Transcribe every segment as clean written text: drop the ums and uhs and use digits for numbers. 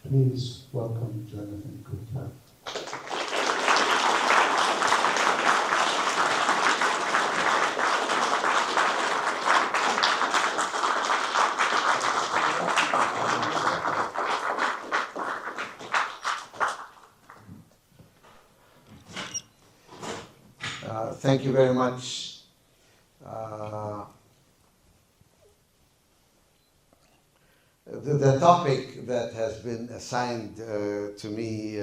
Please welcome Jonathan Kuttab. Thank you very much. The topic that has been assigned to me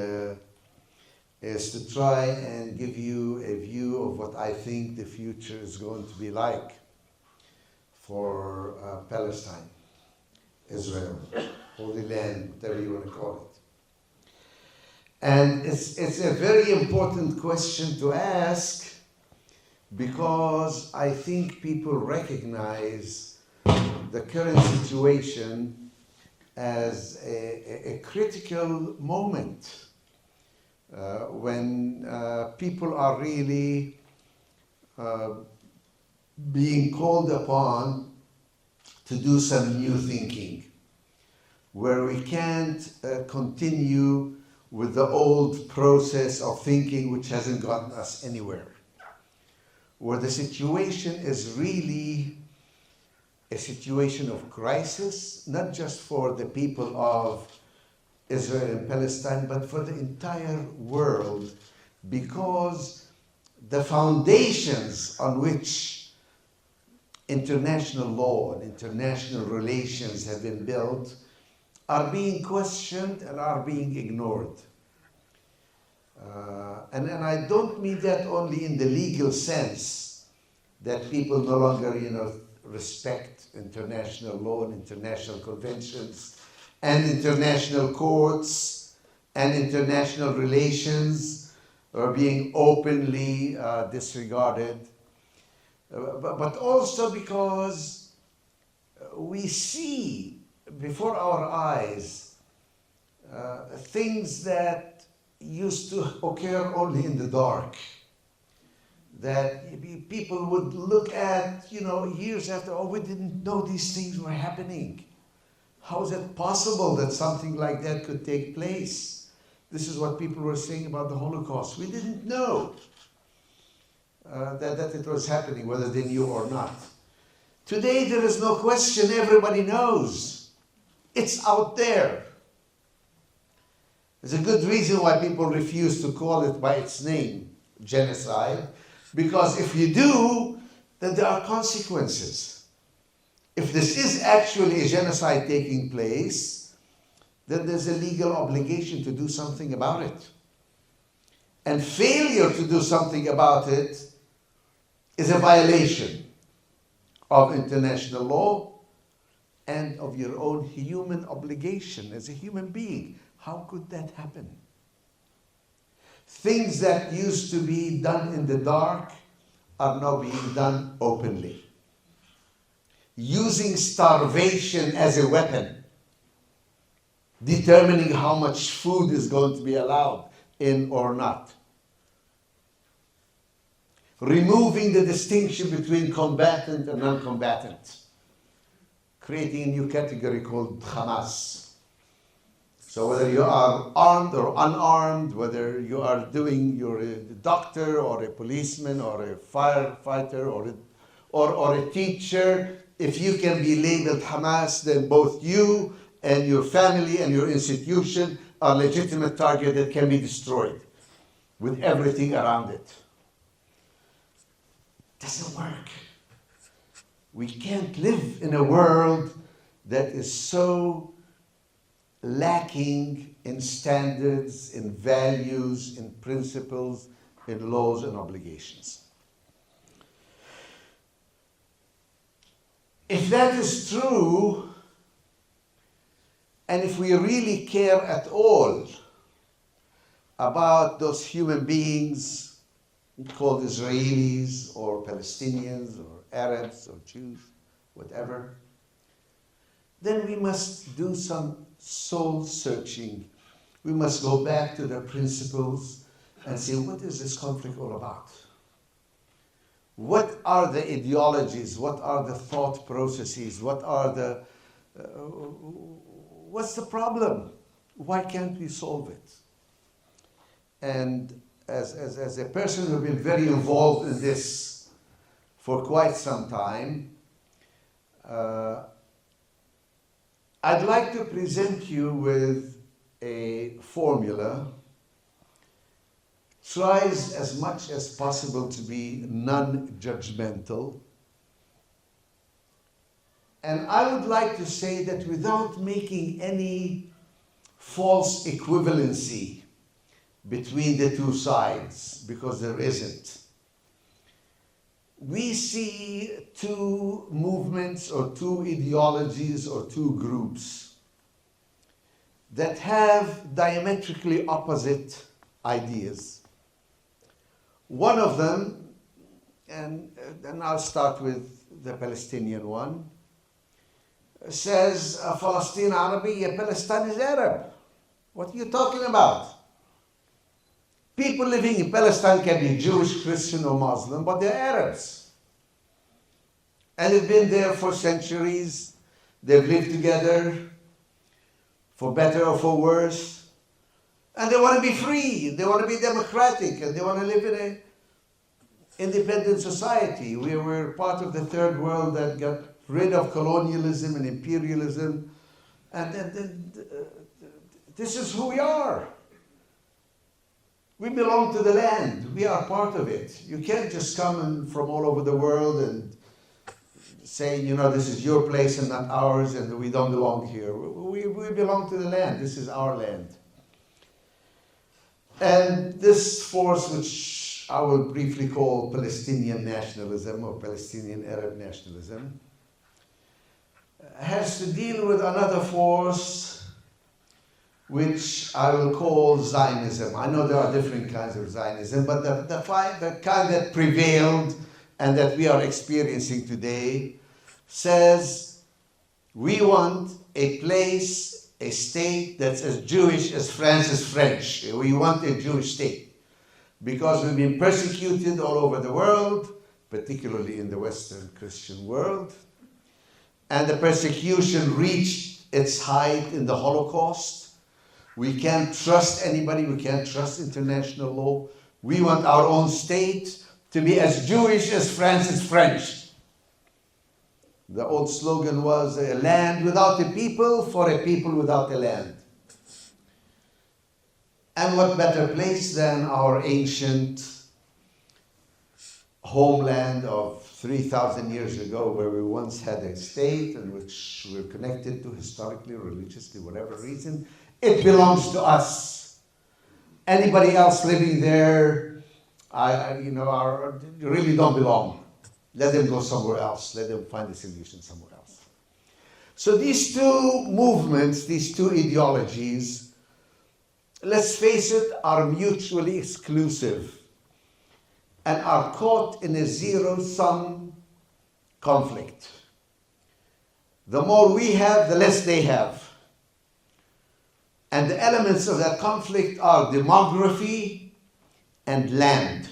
is to try and give you a view of what I think the future is going to be like for Palestine, Israel, Holy Land, whatever you want to call it. And it's a very important question to ask, because I think people recognize the current situation as a critical moment when people are really being called upon to do some new thinking, where we can't continue with the old process of thinking which hasn't gotten us anywhere, where the situation is really a situation of crisis, not just for the people of Israel and Palestine, but for the entire world, because the foundations on which international law and international relations have been built are being questioned and are being ignored. And I don't mean that only in the legal sense, that people no longer, respect international law and international conventions and international courts and international relations are being openly disregarded, but also because we see before our eyes things that used to occur only in the dark, that people would look at, years after, oh, we didn't know these things were happening. How is it possible that something like that could take place? This is what people were saying about the Holocaust. We didn't know that it was happening, whether they knew or not. Today, there is no question. Everybody knows. It's out there. There's a good reason why people refuse to call it by its name, genocide. Because if you do, then there are consequences. If this is actually a genocide taking place, then there's a legal obligation to do something about it. And failure to do something about it is a violation of international law and of your own human obligation as a human being. How could that happen? Things that used to be done in the dark are now being done openly. Using starvation as a weapon, determining how much food is going to be allowed in or not. Removing the distinction between combatant and non-combatant. Creating a new category called Hamas. So whether you are armed or unarmed, whether you're a doctor or a policeman or a firefighter or a teacher, if you can be labeled Hamas, then both you and your family and your institution are legitimate target that can be destroyed with everything around it. Doesn't work. We can't live in a world that is so lacking in standards, in values, in principles, in laws and obligations. If that is true, and if we really care at all about those human beings called Israelis or Palestinians or Arabs or Jews, whatever, then we must do some soul searching. We must go back to the principles and say, what is this conflict all about? What are the ideologies? What are the thought processes? What's the problem? Why can't we solve it? And as a person who's been very involved in this for quite some time, I'd like to present you with a formula. Tries as much as possible to be non-judgmental. And I would like to say that without making any false equivalency between the two sides, because there isn't. We see two movements or two ideologies or two groups that have diametrically opposite ideas. One of them, and I'll start with the Palestinian one, says Palestine Arabiya, Palestine is Arab. What are you talking about? People living in Palestine can be Jewish, Christian, or Muslim, but they're Arabs. And they've been there for centuries. They've lived together, for better or for worse. And they want to be free, they want to be democratic, and they want to live in an independent society. We were part of the third world that got rid of colonialism and imperialism. And this is who we are. We belong to the land. We are part of it. You can't just come from all over the world and say, you know, this is your place and not ours, and we don't belong here. We belong to the land. This is our land. And this force, which I will briefly call Palestinian nationalism or Palestinian Arab nationalism, has to deal with another force which I will call Zionism. I know there are different kinds of Zionism, but the kind that prevailed and that we are experiencing today says we want a place, a state that's as Jewish as France is French. We want a Jewish state because we've been persecuted all over the world, particularly in the Western Christian world. And the persecution reached its height in the Holocaust. We can't trust anybody. We can't trust international law. We want our own state to be as Jewish as France is French. The old slogan was a land without a people for a people without a land. And what better place than our ancient homeland of 3,000 years ago, where we once had a state and which we're connected to historically, religiously, whatever reason. It belongs to us. Anybody else living there, really don't belong. Let them go somewhere else. Let them find a solution somewhere else. So these two movements, these two ideologies, let's face it, are mutually exclusive and are caught in a zero-sum conflict. The more we have, the less they have. And the elements of that conflict are demography and land.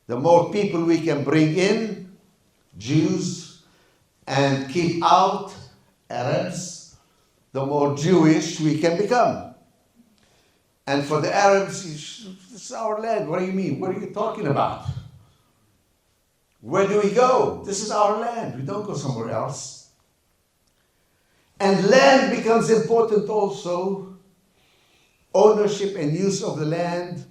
The more people we can bring in, Jews, and keep out, Arabs, the more Jewish we can become. And for the Arabs, this is our land. What do you mean? What are you talking about? Where do we go? This is our land. We don't go somewhere else. And land becomes important also. Ownership and use of the land,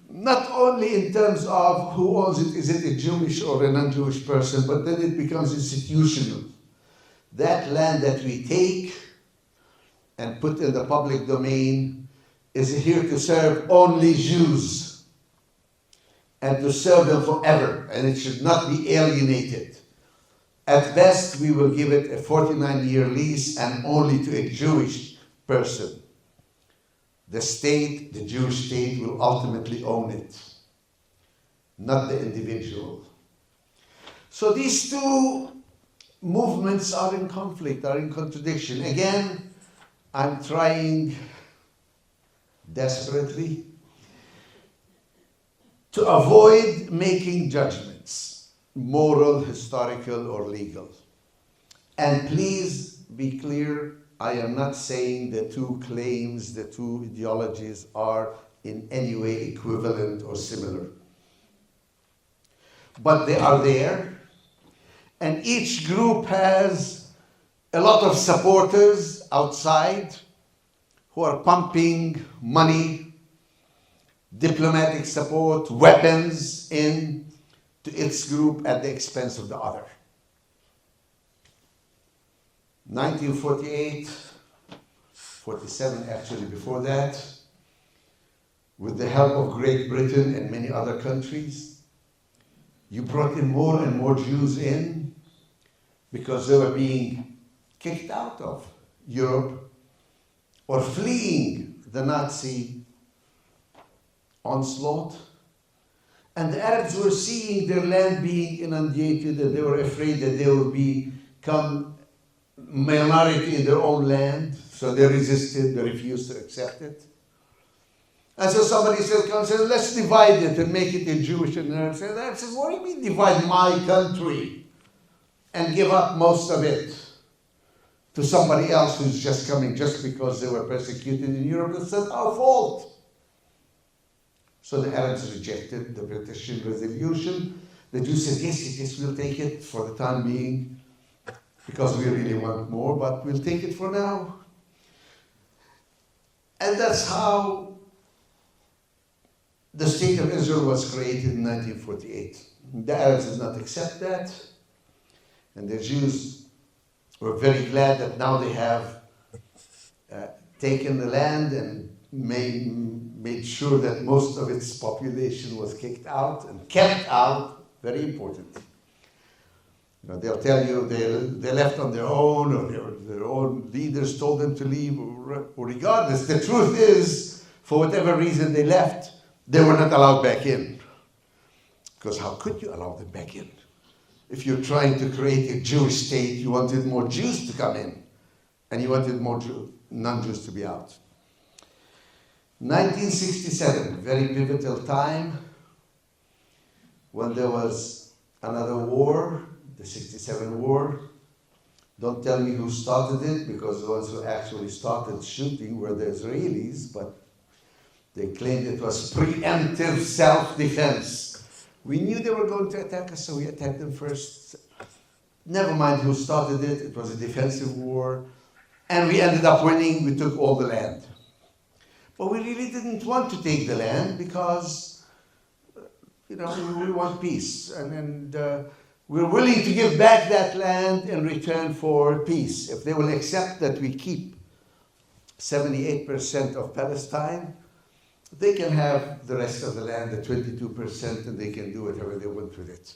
not only in terms of who owns it, is it a Jewish or a non-Jewish person, but then it becomes institutional. That land that we take and put in the public domain is here to serve only Jews and to serve them forever, and it should not be alienated. At best, we will give it a 49-year lease and only to a Jewish person. The state, the Jewish state, will ultimately own it, not the individual. So these two movements are in conflict, are in contradiction. Again, I'm trying desperately to avoid making judgments, moral, historical, or legal. And please be clear, I am not saying the two claims, the two ideologies are in any way equivalent or similar. But they are there, and each group has a lot of supporters outside who are pumping money, diplomatic support, weapons in to its group at the expense of the other. 1948, 47 actually before that, with the help of Great Britain and many other countries, you brought in more and more Jews in because they were being kicked out of Europe or fleeing the Nazi onslaught. And the Arabs were seeing their land being inundated, and they were afraid that they would become minority in their own land, so they resisted, they refused to accept it. And so somebody said, let's divide it and make it a Jewish and Arab. And Arab says, what do you mean divide my country and give up most of it to somebody else who's just coming just because they were persecuted in Europe? It's not our fault. So the Arabs rejected the British resolution. The Jews said, yes, we'll take it for the time being because we really want more, but we'll take it for now. And that's how the State of Israel was created in 1948. The Arabs did not accept that, and the Jews were very glad that now they have taken the land and made sure that most of its population was kicked out and kept out. Very important. You know, they'll tell you they left on their own, or their own leaders told them to leave, or regardless. The truth is, for whatever reason they left, they were not allowed back in. Because how could you allow them back in? If you're trying to create a Jewish state, you wanted more Jews to come in, and you wanted more non-Jews to be out. 1967, very pivotal time, when there was another war, the 67 war. Don't tell me who started it, because the ones who actually started shooting were the Israelis, but they claimed it was preemptive self-defense. We knew they were going to attack us, so we attacked them first. Never mind who started it, it was a defensive war. And we ended up winning, we took all the land. But we really didn't want to take the land because, we want peace. And we're willing to give back that land in return for peace. If they will accept that we keep 78% of Palestine, they can have the rest of the land, the 22%, and they can do whatever they want with it.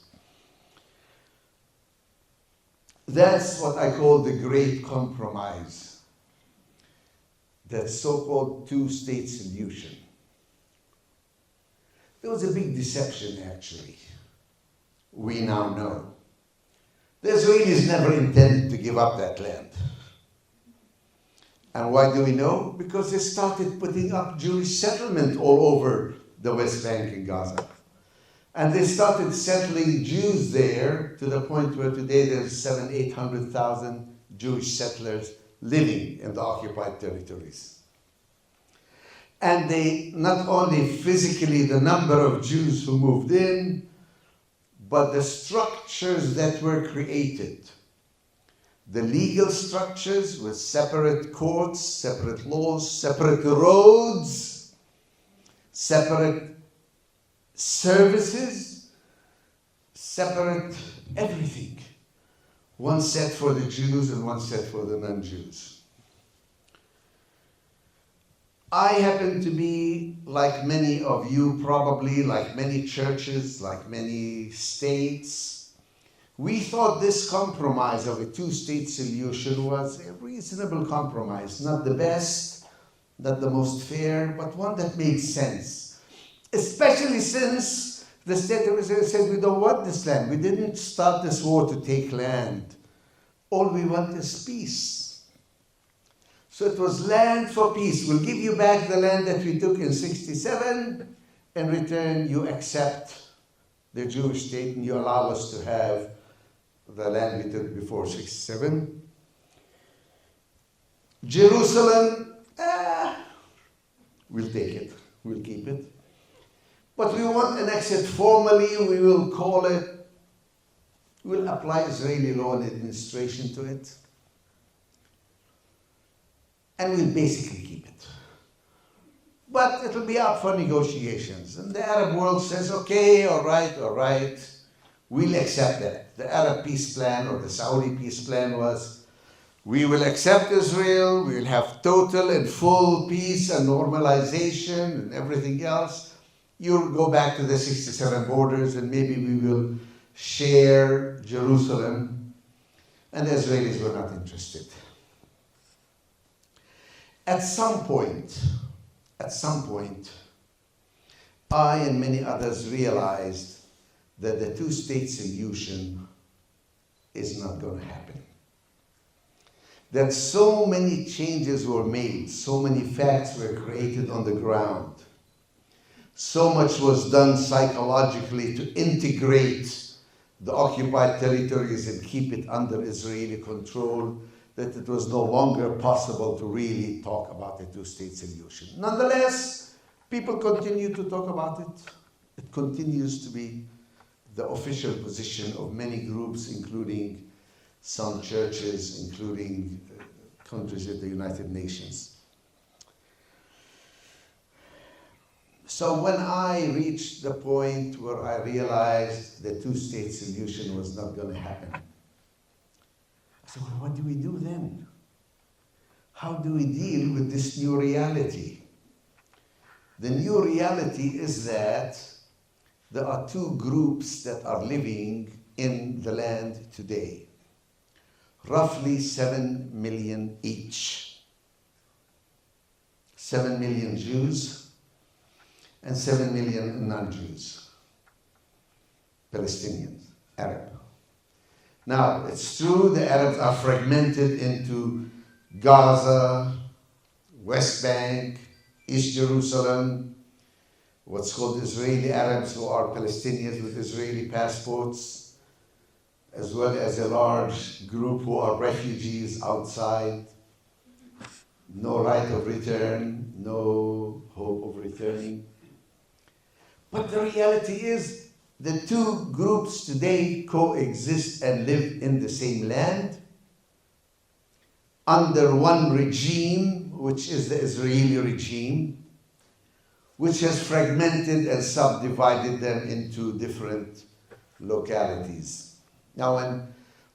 That's what I call the Great Compromise. That so-called two-state solution. There was a big deception, actually. We now know. The Israelis never intended to give up that land. And why do we know? Because they started putting up Jewish settlement all over the West Bank and Gaza. And they started settling Jews there to the point where today there's 800,000 Jewish settlers living in the occupied territories. And they, not only physically the number of Jews who moved in, but the structures that were created. The legal structures with separate courts, separate laws, separate roads, separate services, separate everything. One set for the Jews and one set for the non-Jews. I happen to be, like many of you probably, like many churches, like many states, we thought this compromise of a two-state solution was a reasonable compromise. Not the best, not the most fair, but one that made sense. Especially since the State of Israel said, we don't want this land. We didn't start this war to take land. All we want is peace. So it was land for peace. We'll give you back the land that we took in 67. In return, you accept the Jewish state and you allow us to have the land we took before 67. Jerusalem, we'll take it, we'll keep it. But we won't annex it formally, we will call it, we'll apply Israeli law and administration to it, and we'll basically keep it. But it'll be up for negotiations. And the Arab world says, okay, all right, we'll accept that. The Arab peace plan or the Saudi peace plan was, we will accept Israel, we will have total and full peace and normalization and everything else. You'll go back to the 67 borders and maybe we will share Jerusalem. And the Israelis were not interested. At some point, I and many others realized that the two-state solution is not going to happen. That so many changes were made, so many facts were created on the ground, so much was done psychologically to integrate the occupied territories and keep it under Israeli control, that it was no longer possible to really talk about a two-state solution. Nonetheless, people continue to talk about it. It continues to be the official position of many groups, including some churches, including countries at the United Nations. So when I reached the point where I realized the two-state solution was not going to happen, I said, well, what do we do then? How do we deal with this new reality? The new reality is that there are two groups that are living in the land today. Roughly 7 million each. 7 million Jews and 7 million non-Jews. Palestinians, Arab. Now, it's true the Arabs are fragmented into Gaza, West Bank, East Jerusalem, what's called Israeli Arabs who are Palestinians with Israeli passports, as well as a large group who are refugees outside, no right of return, no hope of returning. But the reality is the two groups today coexist and live in the same land under one regime, which is the Israeli regime, which has fragmented and subdivided them into different localities. Now,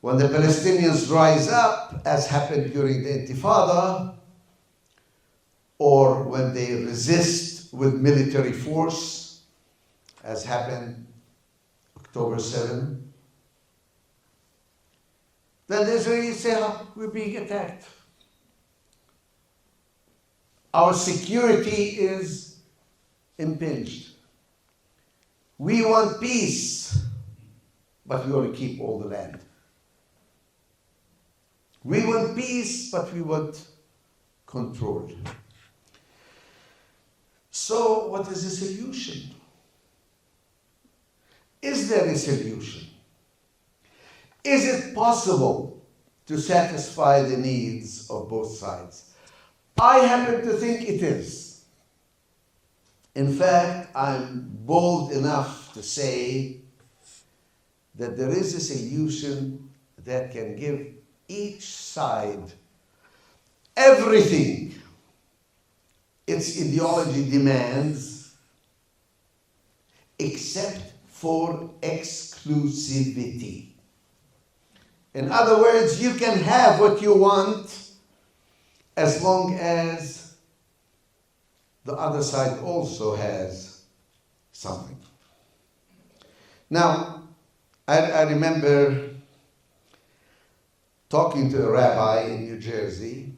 when the Palestinians rise up, as happened during the Intifada, or when they resist with military force, as happened October 7, then the Israelis say, oh, we're being attacked. Our security is impinged. We want peace, but we want to keep all the land. We want peace, but we want control. So, what is the solution? Is there a solution? Is it possible to satisfy the needs of both sides? I happen to think it is. In fact, I'm bold enough to say that there is a solution that can give each side everything its ideology demands, except for exclusivity. In other words, you can have what you want as long as the other side also has something. Now, I remember talking to a rabbi in New Jersey,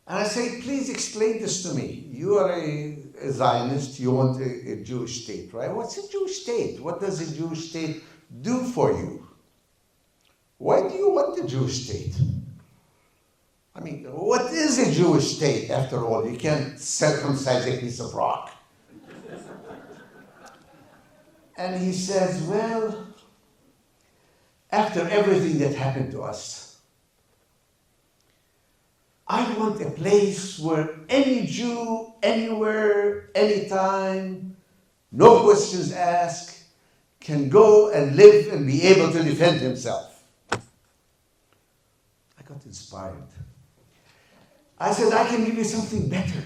and I said, please explain this to me. You are a Zionist, you want a Jewish state, right? What's a Jewish state? What does a Jewish state do for you? Why do you want a Jewish state? I mean, what is a Jewish state, after all? You can't circumcise a piece of rock. And he says, well, after everything that happened to us, I want a place where any Jew, anywhere, anytime, no questions asked, can go and live and be able to defend himself. I got inspired. I said, I can give you something better.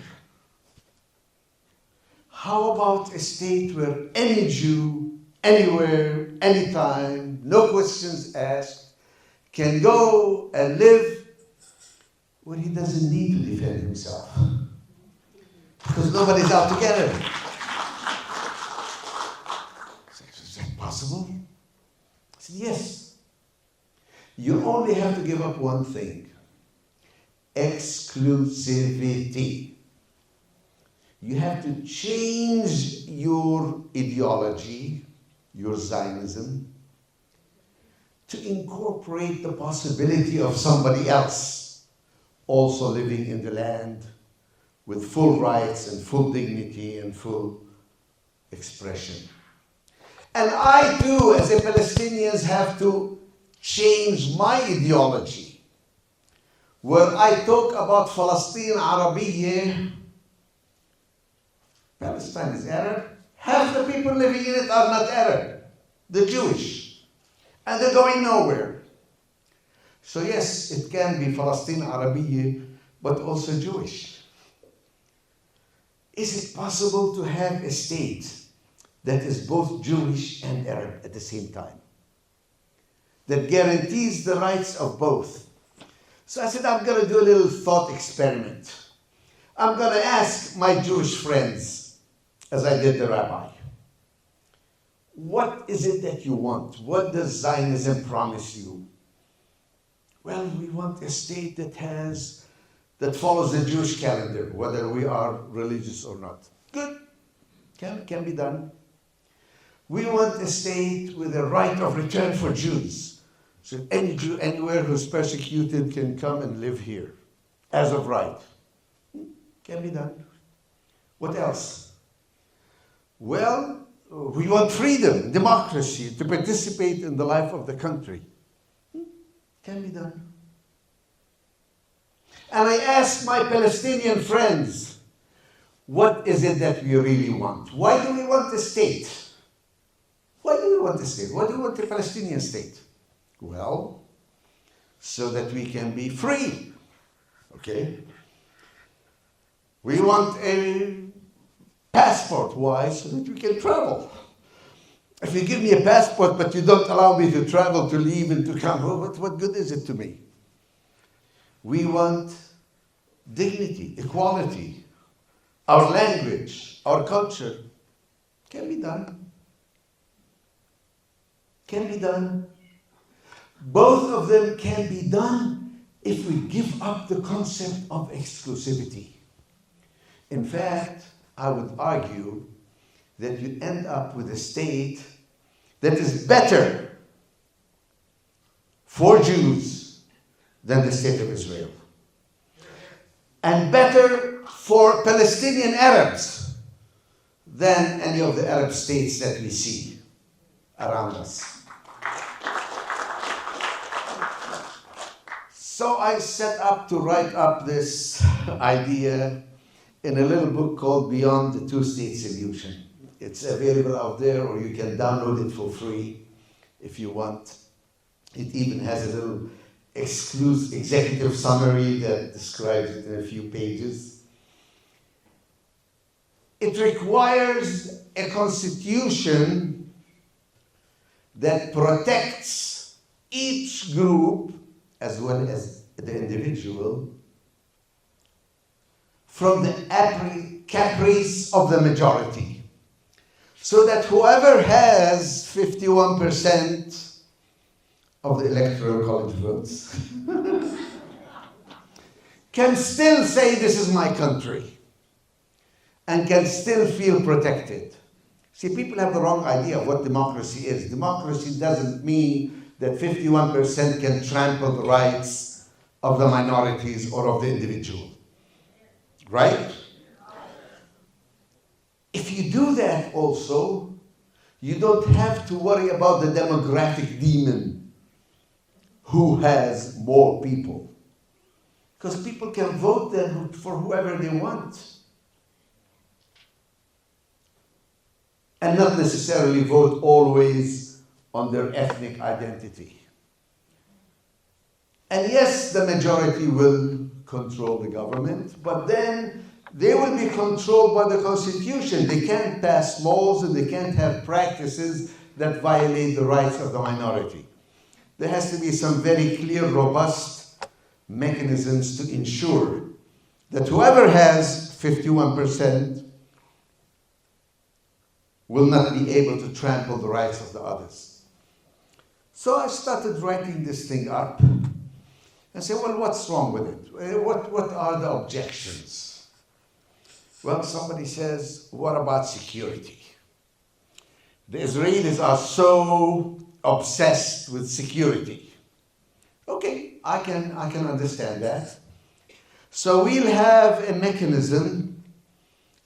How about a state where any Jew, anywhere, anytime, no questions asked, can go and live where he doesn't need to defend himself? Because nobody's out to get him. Is that possible? I said, yes. You only have to give up one thing. Exclusivity. You have to change your ideology, your Zionism, to incorporate the possibility of somebody else also living in the land with full rights and full dignity and full expression. And I too, as a Palestinian, have to change my ideology, where I talk about Palestine Arabiya. Palestine is Arab. Half the people living in it are not Arab. They're Jewish. And they're going nowhere. So yes, it can be Palestine Arabiya, but also Jewish. Is it possible to have a state that is both Jewish and Arab at the same time, that guarantees the rights of both? So I said, I'm going to do a little thought experiment. I'm going to ask my Jewish friends, as I did the rabbi, what is it that you want? What does Zionism promise you? Well, we want a state that follows the Jewish calendar, whether we are religious or not. Good, can be done. We want a state with a right of return for Jews. So any Jew anywhere who's persecuted can come and live here, as of right. Can be done. What else? Well, we want freedom, democracy, to participate in the life of the country. Can be done. And I asked my Palestinian friends, what is it that we really want? Why do we want a state? Why do we want a state? Why do we want a Palestinian state? Well, so that we can be free. Okay? We want a passport. Why? So that we can travel. If you give me a passport but you don't allow me to travel, to leave and to come, what good is it to me? We want dignity, equality, our language, our culture. Can be done. Can be done. Both of them can be done if we give up the concept of exclusivity. In fact, I would argue that you end up with a state that is better for Jews than the state of Israel, and better for Palestinian Arabs than any of the Arab states that we see around us. So I set up to write up this idea in a little book called Beyond the Two-State Solution. It's available out there, or you can download it for free if you want. It even has a little exclusive executive summary that describes it in a few pages. It requires a constitution that protects each group, as well as the individual, from the caprice of the majority. So that whoever has 51% of the electoral college votes can still say, this is my country, and can still feel protected. See, people have the wrong idea of what democracy is. Democracy doesn't mean that 51% can trample the rights of the minorities or of the individual. Right? If you do that also, you don't have to worry about the demographic demon who has more people. Because people can vote them for whoever they want. And not necessarily vote always on their ethnic identity. And yes, the majority will control the government, but then they will be controlled by the Constitution. They can't pass laws and they can't have practices that violate the rights of the minority. There has to be some very clear, robust mechanisms to ensure that whoever has 51% will not be able to trample the rights of the others. So I started writing this thing up and said, well, what's wrong with it? What are the objections? Well, somebody says, what about security? The Israelis are so obsessed with security. Okay, I can understand that. So we'll have a mechanism.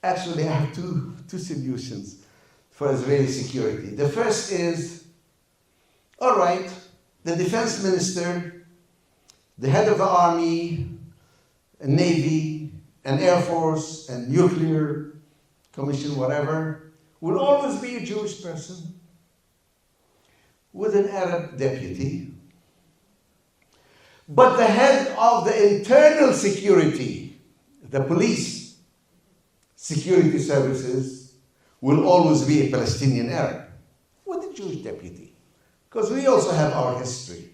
Actually, I have two solutions for Israeli security. The first is, all right, the defense minister, the head of the army, and navy, and air force, and nuclear commission, whatever, will always be a Jewish person with an Arab deputy. But the head of the internal security, the police security services, will always be a Palestinian Arab with a Jewish deputy. Because we also have our history.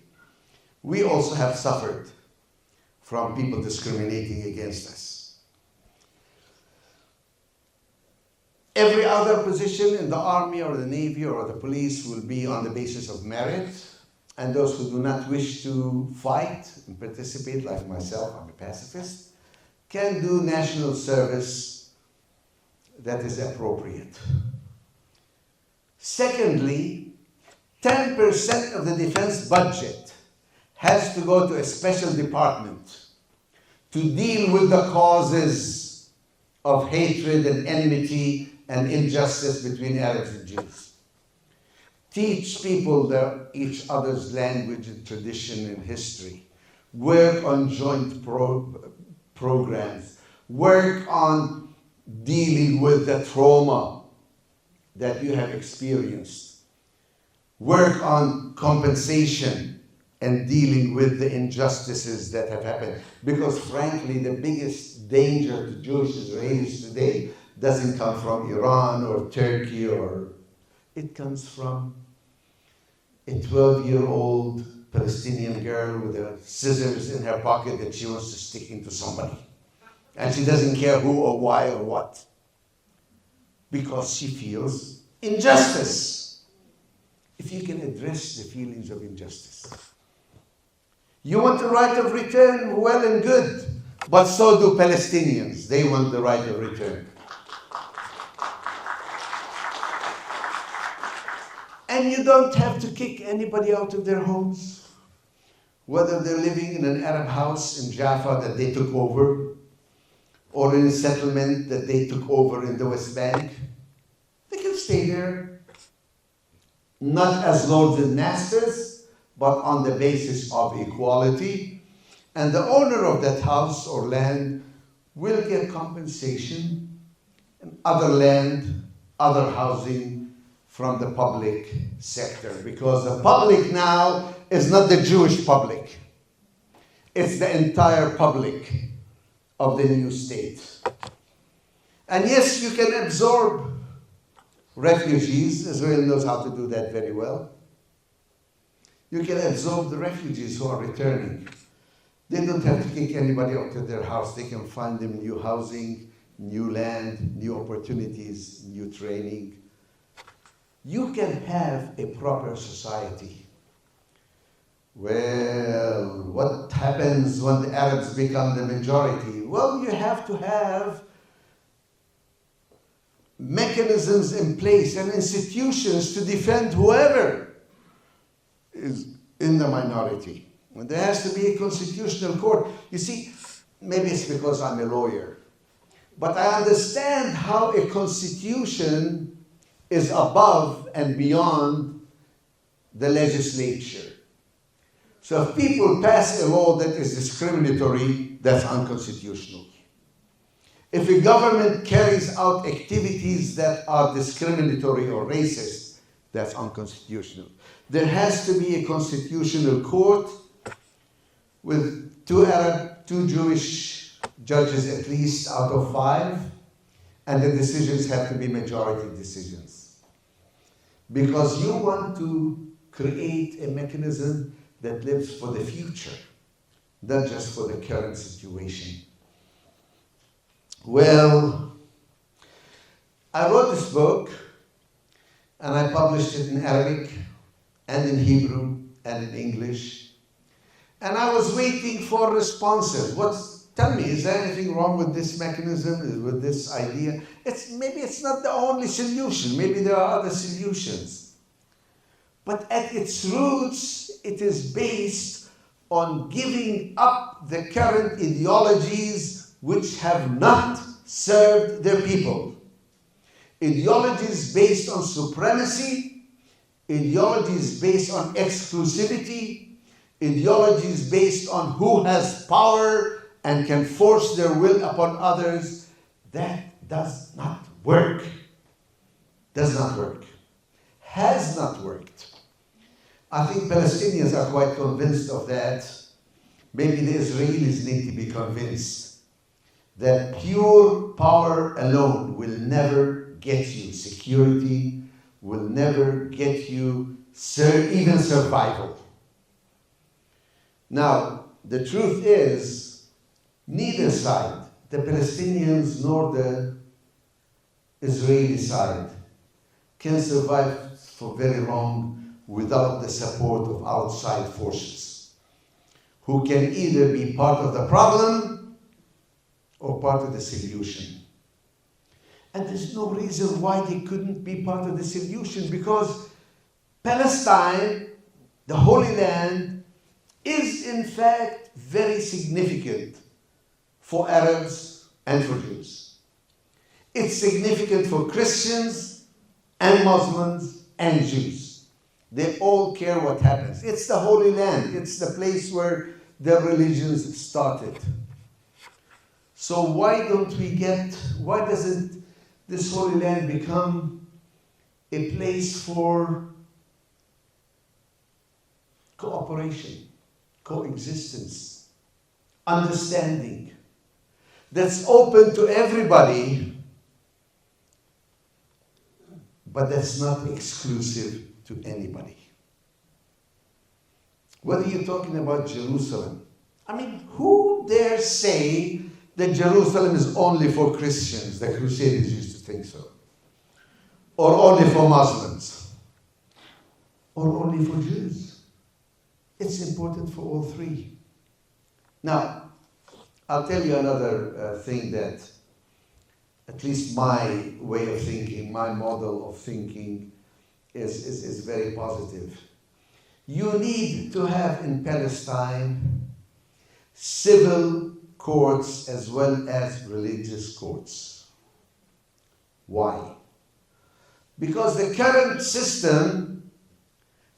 We also have suffered from people discriminating against us. Every other position in the army or the navy or the police will be on the basis of merit, and those who do not wish to fight and participate, like myself, I'm a pacifist, can do national service that is appropriate. Secondly, 10% of the defense budget has to go to a special department to deal with the causes of hatred and enmity and injustice between Arabs and Jews. Teach people each other's language and tradition and history. Work on joint programs. Work on dealing with the trauma that you have experienced. Work on compensation and dealing with the injustices that have happened. Because frankly, the biggest danger to Jewish Israelis today doesn't come from Iran or Turkey, it comes from a 12-year-old Palestinian girl with a scissors in her pocket that she wants to stick into somebody. And she doesn't care who or why or what. Because she feels injustice. If you can address the feelings of injustice. You want the right of return? Well and good. But so do Palestinians. They want the right of return. And you don't have to kick anybody out of their homes. Whether they're living in an Arab house in Jaffa that they took over, or in a settlement that they took over in the West Bank, they can stay there. Not as lords and masters, but on the basis of equality. And the owner of that house or land will get compensation and other land, other housing from the public sector. Because the public now is not the Jewish public. It's the entire public of the new state. And yes, you can absorb refugees. Israel knows how to do that very well. You can absorb the refugees who are returning. They don't have to kick anybody out of their house. They can find them new housing, new land, new opportunities, new training. You can have a proper society. Well, what happens when the Arabs become the majority? Well, you have to have mechanisms in place and institutions to defend whoever is in the minority. And there has to be a constitutional court. You see, maybe it's because I'm a lawyer, but I understand how a constitution is above and beyond the legislature. So if people pass a law that is discriminatory, that's unconstitutional. If a government carries out activities that are discriminatory or racist, that's unconstitutional. There has to be a constitutional court with 2 Arab, 2 Jewish judges at least out of 5, and the decisions have to be majority decisions. Because you want to create a mechanism that lives for the future, not just for the current situation. Well, I wrote this book, and I published it in Arabic, and in Hebrew, and in English. And I was waiting for responses. Tell me, is there anything wrong with this mechanism, with this idea? Maybe it's not the only solution. Maybe there are other solutions. But at its roots, it is based on giving up the current ideologies which have not served their people. Ideologies based on supremacy, ideologies based on exclusivity, ideologies based on who has power and can force their will upon others. That does not work. Does not work. Has not worked. I think Palestinians are quite convinced of that. Maybe the Israelis need to be convinced that pure power alone will never get you security, will never get you even survival. Now, the truth is, neither side, the Palestinians nor the Israeli side, can survive for very long without the support of outside forces, who can either be part of the problem or part of the solution. And there's no reason why they couldn't be part of the solution, because Palestine, the Holy Land, is in fact very significant for Arabs and for Jews. It's significant for Christians and Muslims and Jews. They all care what happens. It's the Holy Land. It's the place where their religions started. So why doesn't this Holy Land become a place for cooperation, coexistence, understanding, that's open to everybody, but that's not exclusive to anybody? Whether you're talking about Jerusalem, who dare say that Jerusalem is only for Christians? The Crusaders used to think so. Or only for Muslims. Or only for Jews. It's important for all three. Now, I'll tell you another thing that, at least my way of thinking, my model of thinking is very positive. You need to have in Palestine civil courts as well as religious courts. Why? Because the current system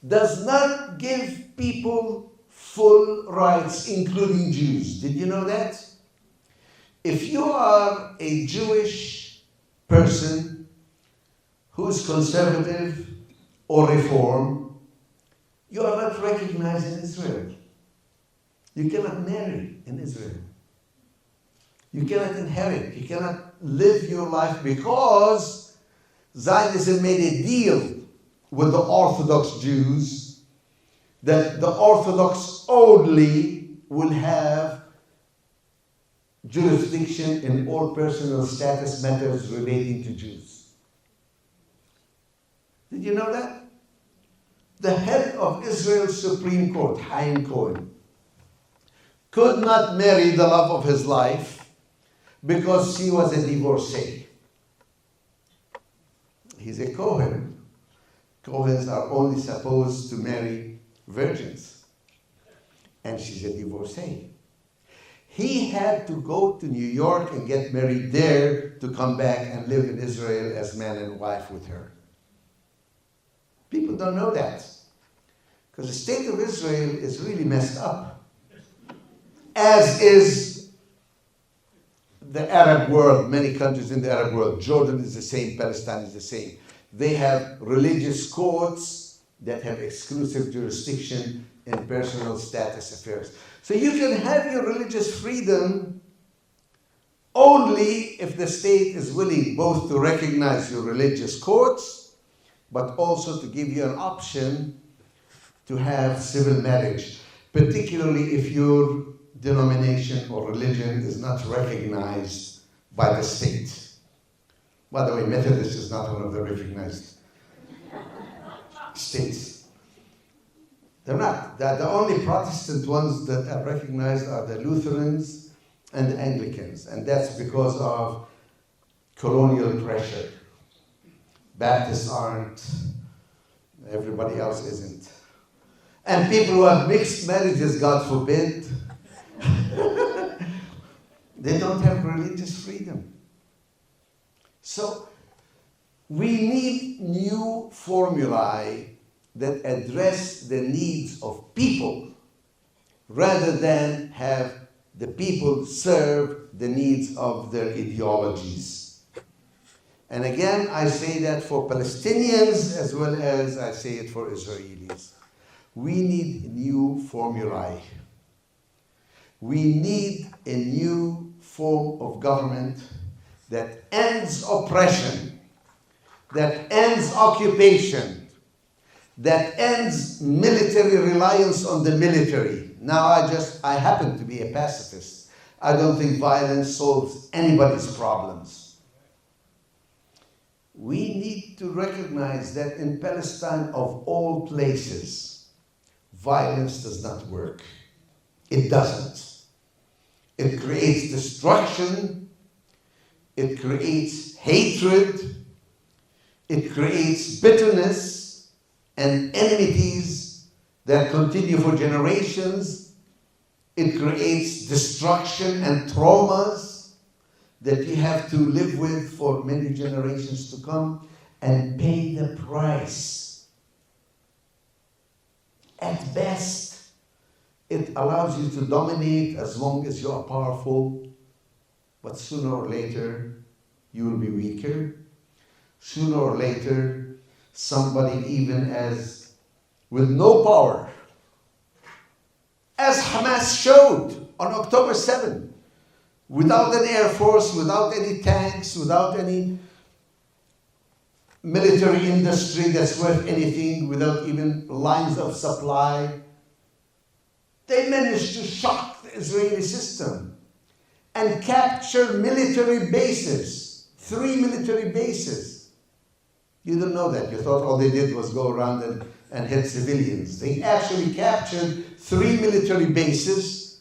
does not give people full rights, including Jews. Did you know that? If you are a Jewish person who is conservative or reform, you are not recognized in Israel. You cannot marry in Israel. You cannot inherit. You cannot live your life, because Zionism made a deal with the Orthodox Jews that the Orthodox only will have jurisdiction in all personal status matters relating to Jews. Did you know that? The head of Israel's Supreme Court, Chaim Cohen, could not marry the love of his life because she was a divorcee. He's a Cohen. Cohens are only supposed to marry virgins. And she's a divorcee. He had to go to New York and get married there to come back and live in Israel as man and wife with her. People don't know that, Because the state of Israel is really messed up, as is the Arab world, many countries in the Arab world. Jordan is the same, Palestine is the same. They have religious courts that have exclusive jurisdiction in personal status affairs. So you can have your religious freedom only if the state is willing both to recognize your religious courts, but also to give you an option to have civil marriage, particularly if your denomination or religion is not recognized by the state. By the way, Methodist is not one of the recognized states. They're not. The only Protestant ones that are recognized are the Lutherans and the Anglicans, and that's because of colonial pressure. Baptists aren't, everybody else isn't. And people who have mixed marriages, God forbid, they don't have religious freedom. So we need new formulae that address the needs of people rather than have the people serve the needs of their ideologies. And again, I say that for Palestinians as well as I say it for Israelis. We need new formulae. We need a new form of government that ends oppression, that ends occupation, that ends military reliance on the military. Now I happen to be a pacifist. I don't think violence solves anybody's problems. We need to recognize that in Palestine, of all places, violence does not work. It doesn't. It creates destruction. It creates hatred. It creates bitterness and enmities that continue for generations. It creates destruction and traumas that you have to live with for many generations to come and pay the price. At best, it allows you to dominate as long as you are powerful, but sooner or later, you will be weaker. Sooner or later, somebody even as with no power, as Hamas showed on October 7th, without an air force, without any tanks, without any military industry that's worth anything, without even lines of supply, they managed to shock the Israeli system and capture military bases, 3 military bases. You didn't know that. You thought all they did was go around and hit civilians. They actually captured 3 military bases,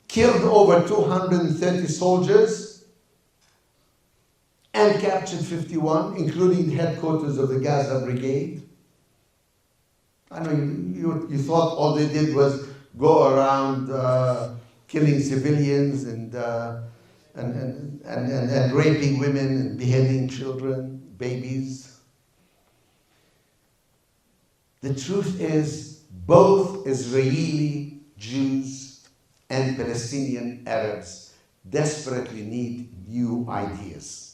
killed over 230 soldiers, and captured 51, including the headquarters of the Gaza Brigade. I know you thought all they did was go around killing civilians and raping women and beheading children, babies. The truth is, both Israeli Jews and Palestinian Arabs desperately need new ideas.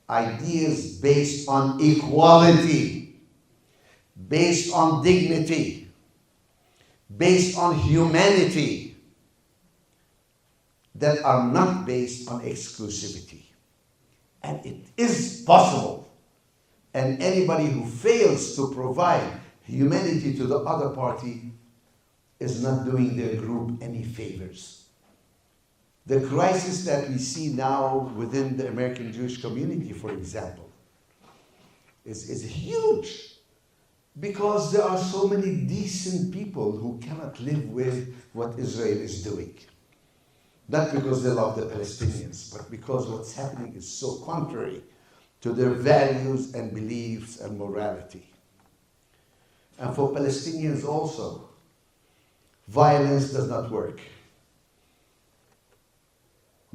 Ideas based on equality, based on dignity, based on humanity, that are not based on exclusivity. And it is possible. And anybody who fails to provide humanity to the other party is not doing their group any favors. The crisis that we see now within the American Jewish community, for example, is huge, because there are so many decent people who cannot live with what Israel is doing. Not because they love the Palestinians, but because what's happening is so contrary to their values and beliefs and morality. And for Palestinians also, violence does not work.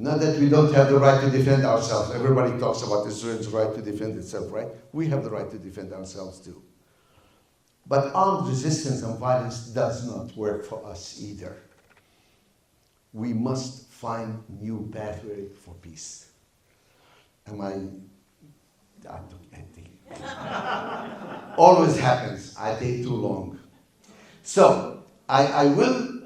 Not that we don't have the right to defend ourselves. Everybody talks about Israel's right to defend itself, right? We have the right to defend ourselves too. But armed resistance and violence does not work for us either. We must find new pathway for peace. I think always happens. I take too long. So I will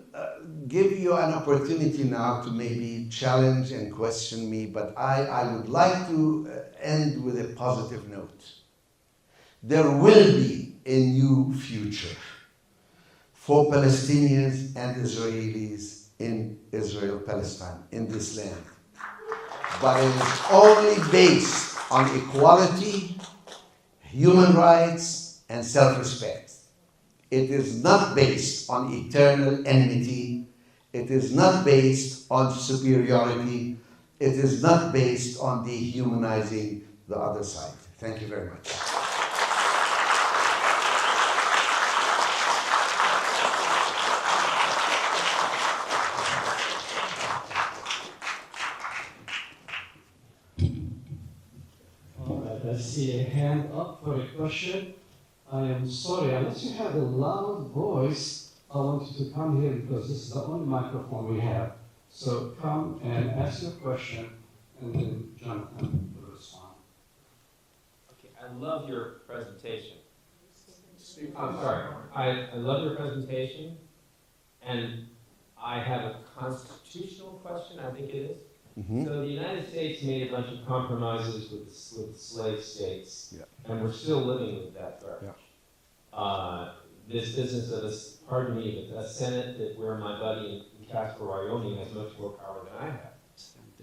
give you an opportunity now to maybe challenge and question me, but I would like to end with a positive note. There will be a new future for Palestinians and Israelis in Israel, Palestine, in this land. But it is only based on equality, human rights, and self-respect. It is not based on eternal enmity. It is not based on superiority. It is not based on dehumanizing the other side. Thank you very much. I see a hand up for a question. I am sorry, unless you have a loud voice, I want you to come here because this is the only microphone we have. So come and ask your question, and then Jonathan will respond. Okay, I love your presentation. I'm sorry. I love your presentation, and I have a constitutional question, I think it is. Mm-hmm. So the United States made a bunch of compromises with slave states, Yeah. and we're still living with that garbage. Yeah. This business of pardon me, but a Senate that where my buddy in Casper, Wyoming has much more power than I have.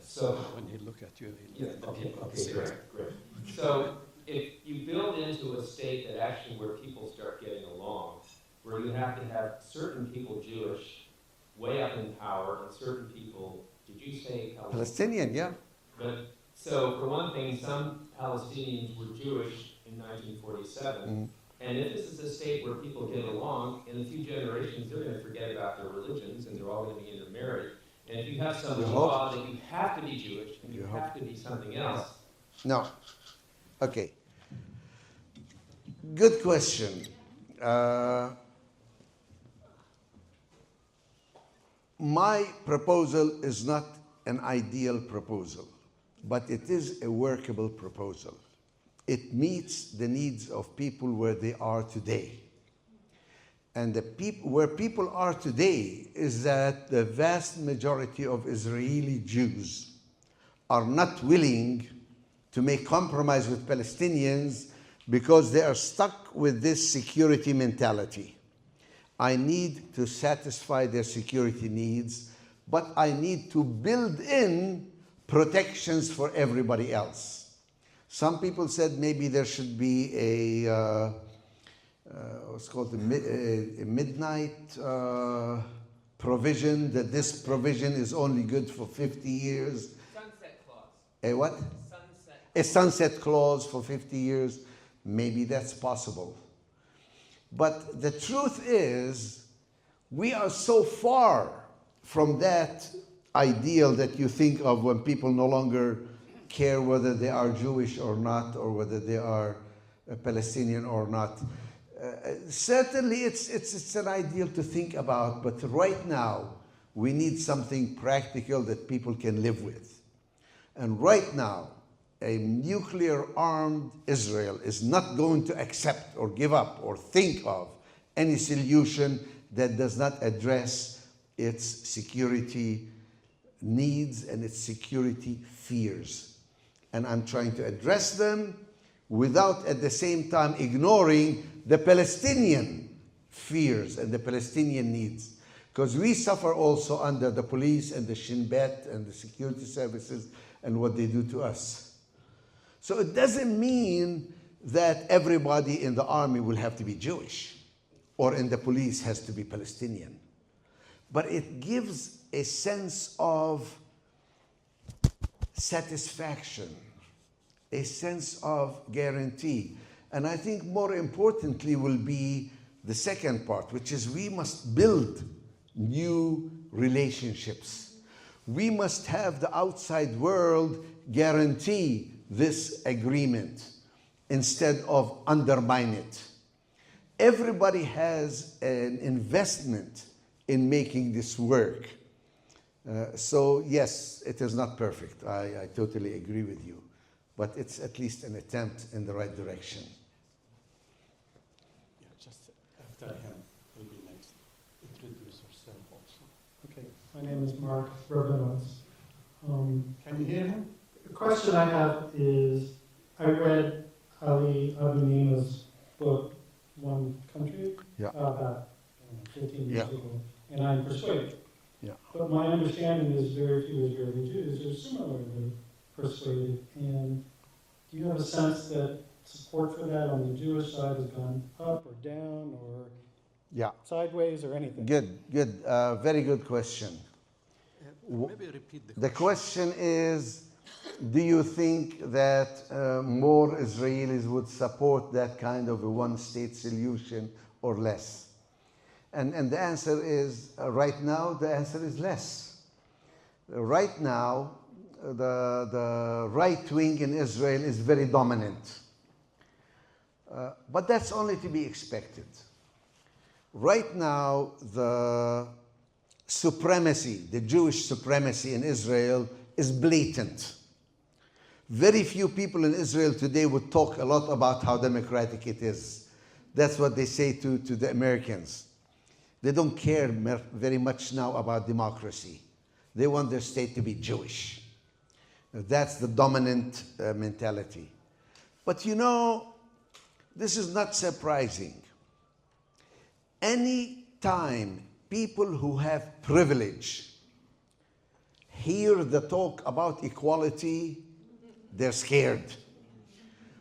So when they look at you, they yeah, okay, great. So if you build into a state that actually where people start getting along, where you have to have certain people Jewish way up in power and certain people, did you say Palestinian, yeah. But so for one thing, some Palestinians were Jewish in 1947. Mm. And if this is a state where people get along, in a few generations, they're going to forget about their religions and they're all going to be intermarried. And if you have some law that you have to be Jewish and you have to be something else. No. Okay. Good question. My proposal is not an ideal proposal, but it is a workable proposal. It meets the needs of people where they are today. And where people are today is that the vast majority of Israeli Jews are not willing to make compromise with Palestinians because they are stuck with this security mentality. I need to satisfy their security needs, but I need to build in protections for everybody else. Some people said maybe there should be a what's called a midnight provision, that this provision is only good for 50 years. Sunset clause. A what? Sunset. A sunset clause for 50 years. Maybe that's possible. But the truth is, we are so far from that ideal that you think of when people no longer care whether they are Jewish or not, or whether they are Palestinian or not. Certainly it's an ideal to think about, but right now we need something practical that people can live with. And right now, a nuclear-armed Israel is not going to accept or give up or think of any solution that does not address its security needs and its security fears. And I'm trying to address them without at the same time ignoring the Palestinian fears and the Palestinian needs. Because we suffer also under the police and the Shin Bet and the security services and what they do to us. So it doesn't mean that everybody in the army will have to be Jewish or in the police has to be Palestinian. But it gives a sense of satisfaction, a sense of guarantee. And I think more importantly will be the second part, which is we must build new relationships. We must have the outside world guarantee this agreement instead of undermine it. everybody has an investment in making this work. So yes, it is not perfect. I totally agree with you. But it's at least an attempt in the right direction. Yeah, just after him will be next. Introduce yourself also. Okay, my name is Mark Robinos. Can you hear him? The question I have is, I read Ali Abinina's book, One Country, Yeah. about 15 years Yeah. ago, and I'm persuaded. Yeah. But my understanding is very few Israeli Jews are similarly persuaded. And do you have a sense that support for that on the Jewish side has gone up or down or Yeah. sideways or anything? Good. Very good question. Maybe repeat the The question is, do you think that more Israelis would support that kind of a one-state solution or less? And the answer is, right now, the answer is less. Right now, the right wing in Israel is very dominant. But that's only to be expected. Right now, the supremacy, the Jewish supremacy in Israel is blatant. Very few people in Israel today would talk a lot about how democratic it is. That's what they say to the Americans. They don't care very much now about democracy. They want their state to be Jewish. That's the dominant mentality. But you know, this is not surprising. Any time people who have privilege hear the talk about equality, they're scared.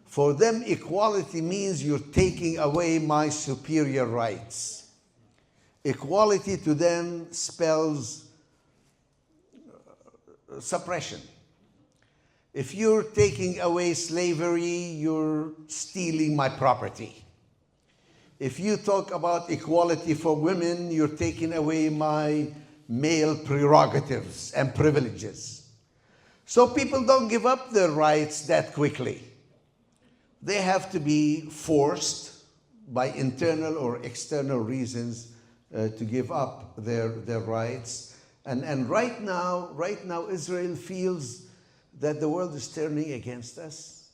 For them, equality means you're taking away my superior rights. Equality to them spells suppression. If you're taking away slavery, you're stealing my property. If you talk about equality for women, you're taking away my male prerogatives and privileges. So people don't give up their rights that quickly. They have to be forced by internal or external reasons to give up their rights. And right now, Israel feels that the world is turning against us,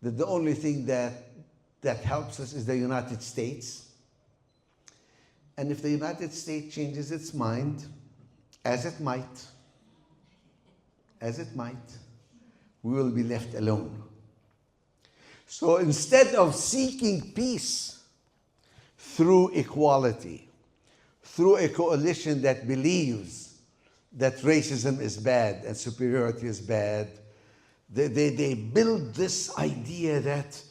that the only thing that helps us is the United States. And if the United States changes its mind, as it might, we will be left alone. So instead of seeking peace through equality, through a coalition that believes that racism is bad and superiority is bad, they build this idea that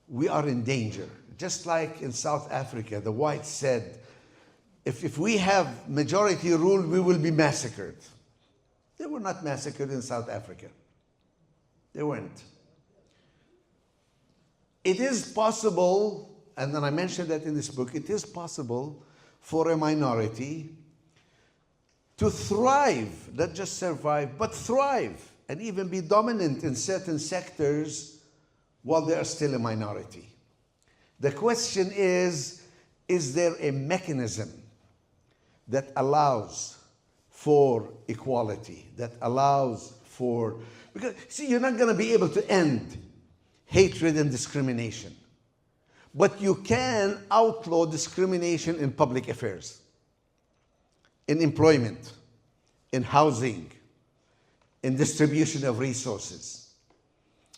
we are in danger. Just like in South Africa, the whites said, if we have majority rule, we will be massacred. They were not massacred in South Africa. They weren't. It is possible, and then I mentioned that in this book, it is possible for a minority to thrive, not just survive, but thrive, and even be dominant in certain sectors while they are still a minority. The question is there a mechanism that allows for equality, that allows for, because see, you're not going to be able to end hatred and discrimination, but you can outlaw discrimination in public affairs, in employment, in housing, in distribution of resources.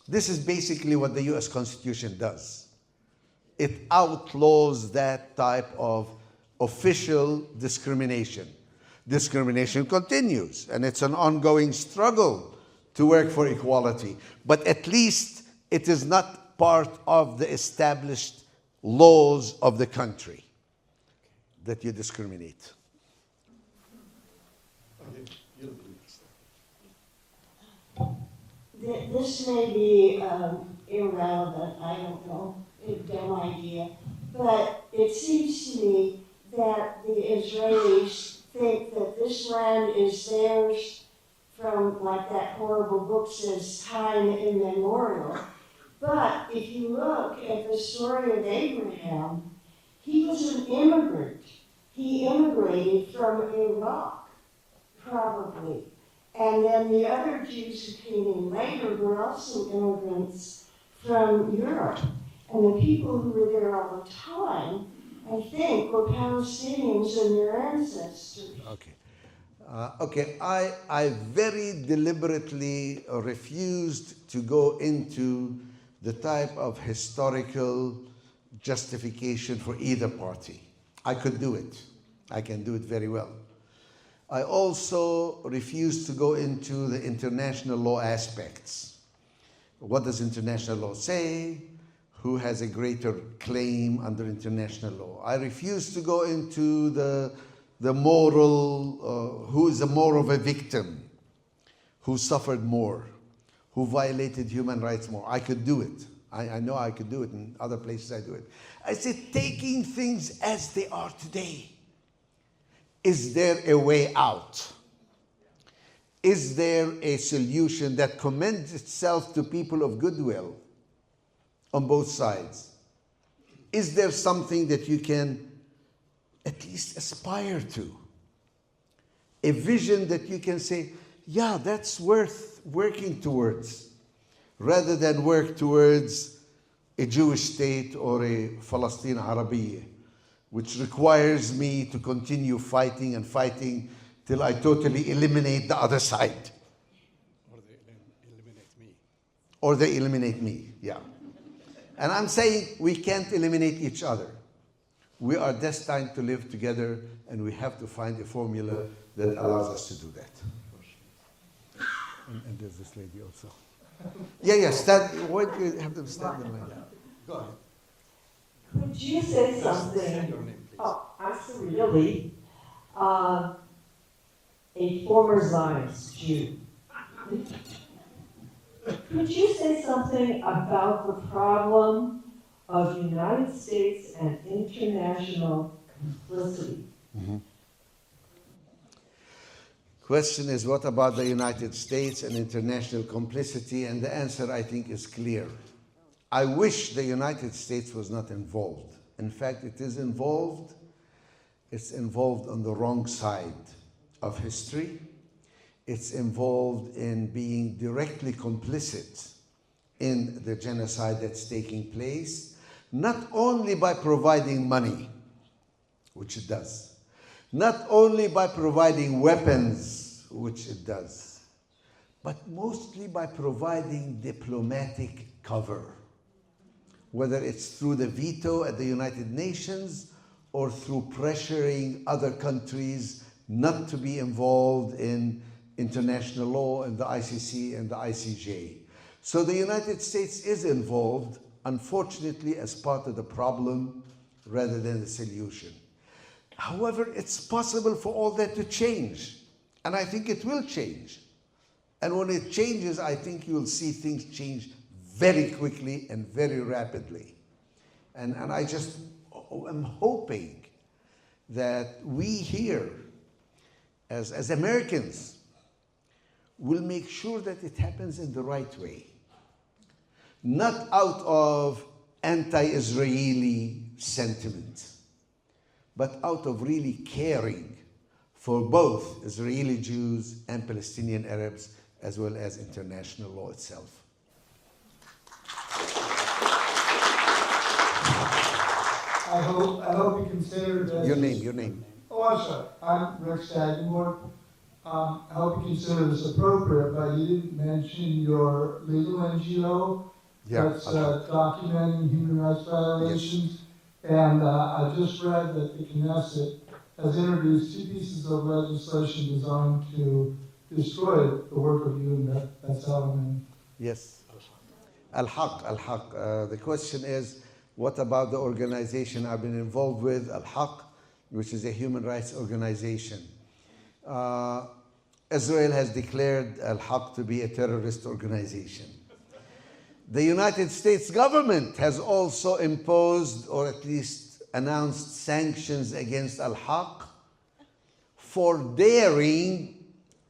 This is basically what the US Constitution does. It outlaws that type of official discrimination. Discrimination continues, and it's an ongoing struggle to work for equality. But at least it is not part of the established laws of the country that you discriminate. This may be irrelevant, I don't know, a dumb idea, but it seems to me that the Israelis think that this land is theirs from, like that horrible book says, time immemorial. But if you look at the story of Abraham, He was an immigrant. He immigrated from Iraq, probably. And then the other Jews who came in later were also immigrants from Europe. And the people who were there all the time, I think, were Palestinians and their ancestors. Okay. Okay, I very deliberately refused to go into the type of historical justification for either party. I could do it. I can do it very well. I also refused to go into the international law aspects. What does international law say? Who has a greater claim under international law? I refuse to go into the moral, who is more of a victim, who suffered more, who violated human rights more. I could do it. I know I could do it. In other places I do it. I said, taking things as they are today. Is there a way out? Is there a solution that commends itself to people of goodwill on both sides? Is there something that you can at least aspire to? A vision that you can say, yeah, that's worth working towards, rather than work towards a Jewish state or a Palestine Arabiya, which requires me to continue fighting and fighting till I totally eliminate the other side. Or they eliminate me. Or they eliminate me, yeah. And I'm saying we can't eliminate each other. We are destined to live together, and we have to find a formula that allows us to do that. And there's this lady also. Yeah, stand. Why do you have them stand in line? Go ahead. Could you say Say something? your name, please. Oh, I'm Cyrielle, a former Zionist Jew. Could you say something about the problem of United States and international complicity? Question is, what about the United States and international complicity? And the answer, I think, is clear. I wish the United States was not involved. In fact, it is involved. It's involved on the wrong side of history. It's involved in being directly complicit in the genocide that's taking place, not only by providing money, which it does, not only by providing weapons, which it does, but mostly by providing diplomatic cover, whether it's through the veto at the United Nations or through pressuring other countries not to be involved in international law and the ICC and the ICJ. So the United States is involved, unfortunately, as part of the problem rather than the solution. However, it's possible for all that to change, and I think it will change. And when it changes, I think you'll see things change very quickly and very rapidly. And I just am hoping that we here, as Americans, will make sure that it happens in the right way. Not out of anti-Israeli sentiment, but out of really caring for both Israeli Jews and Palestinian Arabs, as well as international law itself. I hope you consider that. Your name. Oh, I'm sorry. I'm Rick Stagenmore. I hope you consider this appropriate, but you didn't mention your legal NGO that's documenting human rights violations. Yes. And I just read that the Knesset has introduced 2 pieces of legislation designed to destroy the work of you and that's Solomon. Yes. Al-Haq. The question is, what about the organization I've been involved with, Al-Haq, which is a human rights organization? Israel has declared Al-Haq to be a terrorist organization. The United States government has also imposed, or at least announced, sanctions against Al-Haq for daring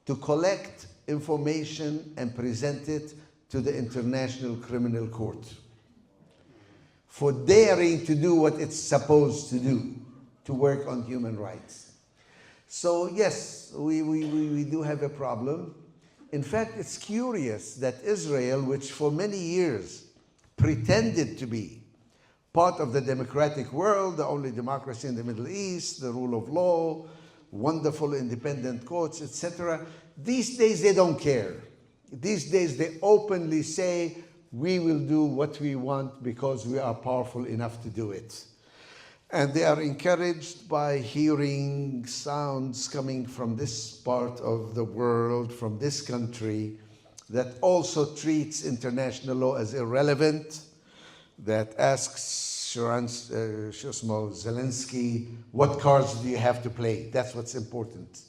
to collect information and present it to the International Criminal Court. for daring to do what it's supposed to do, to work on human rights. So yes, we do have a problem. In fact, it's curious that Israel, which for many years pretended to be part of the democratic world, the only democracy in the Middle East, the rule of law, wonderful independent courts, etc., these days they don't care. These days they openly say, we will do what we want because we are powerful enough to do it. And they are encouraged by hearing sounds coming from this part of the world, from this country, that also treats international law as irrelevant, that asks Zelensky, what cards do you have to play? That's what's important.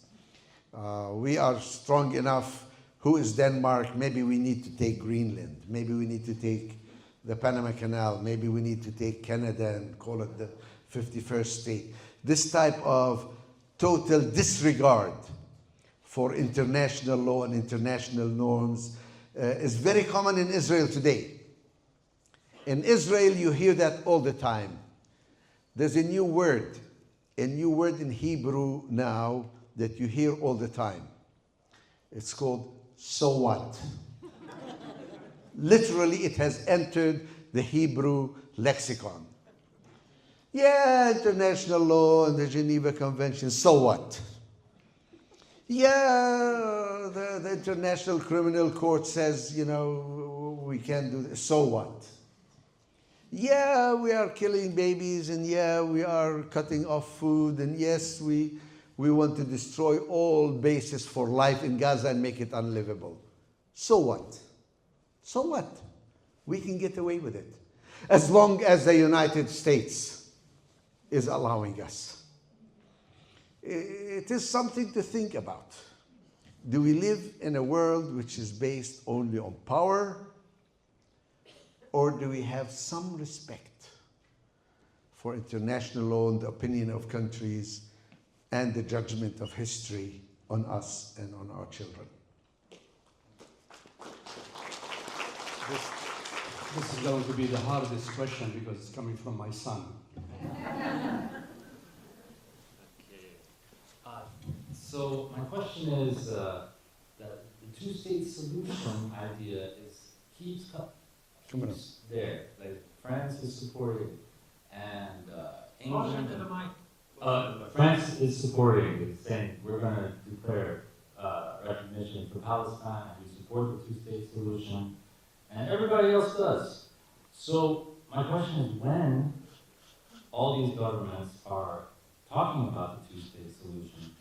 We are strong enough. Who is Denmark? Maybe we need to take Greenland. Maybe we need to take the Panama Canal. Maybe we need to take Canada and call it the 51st state. This type of total disregard for international law and international norms is very common in Israel today. In Israel, you hear that all the time. There's a new word in Hebrew now that you hear all the time. It's called so what? Literally, it has entered the Hebrew lexicon. Yeah, international law and the Geneva Convention, so what? Yeah, the International Criminal Court says, you know, we can't do this, so what? Yeah, we are killing babies, and yeah, we are cutting off food, and yes, we want to destroy all bases for life in Gaza and make it unlivable. So what? So what? We can get away with it. As long as the United States is allowing us. It is something to think about. Do we live in a world which is based only on power? Or do we have some respect for international law and the opinion of countries and the judgment of history on us and on our children? This is going to be the hardest question because it's coming from my son. So my question is that the two-state solution idea keeps there. Like France is supporting, and England. France is supporting, saying we're going to declare recognition for Palestine, and we support the two-state solution, and everybody else does. So my question is, when all these governments are talking about the two-state solution,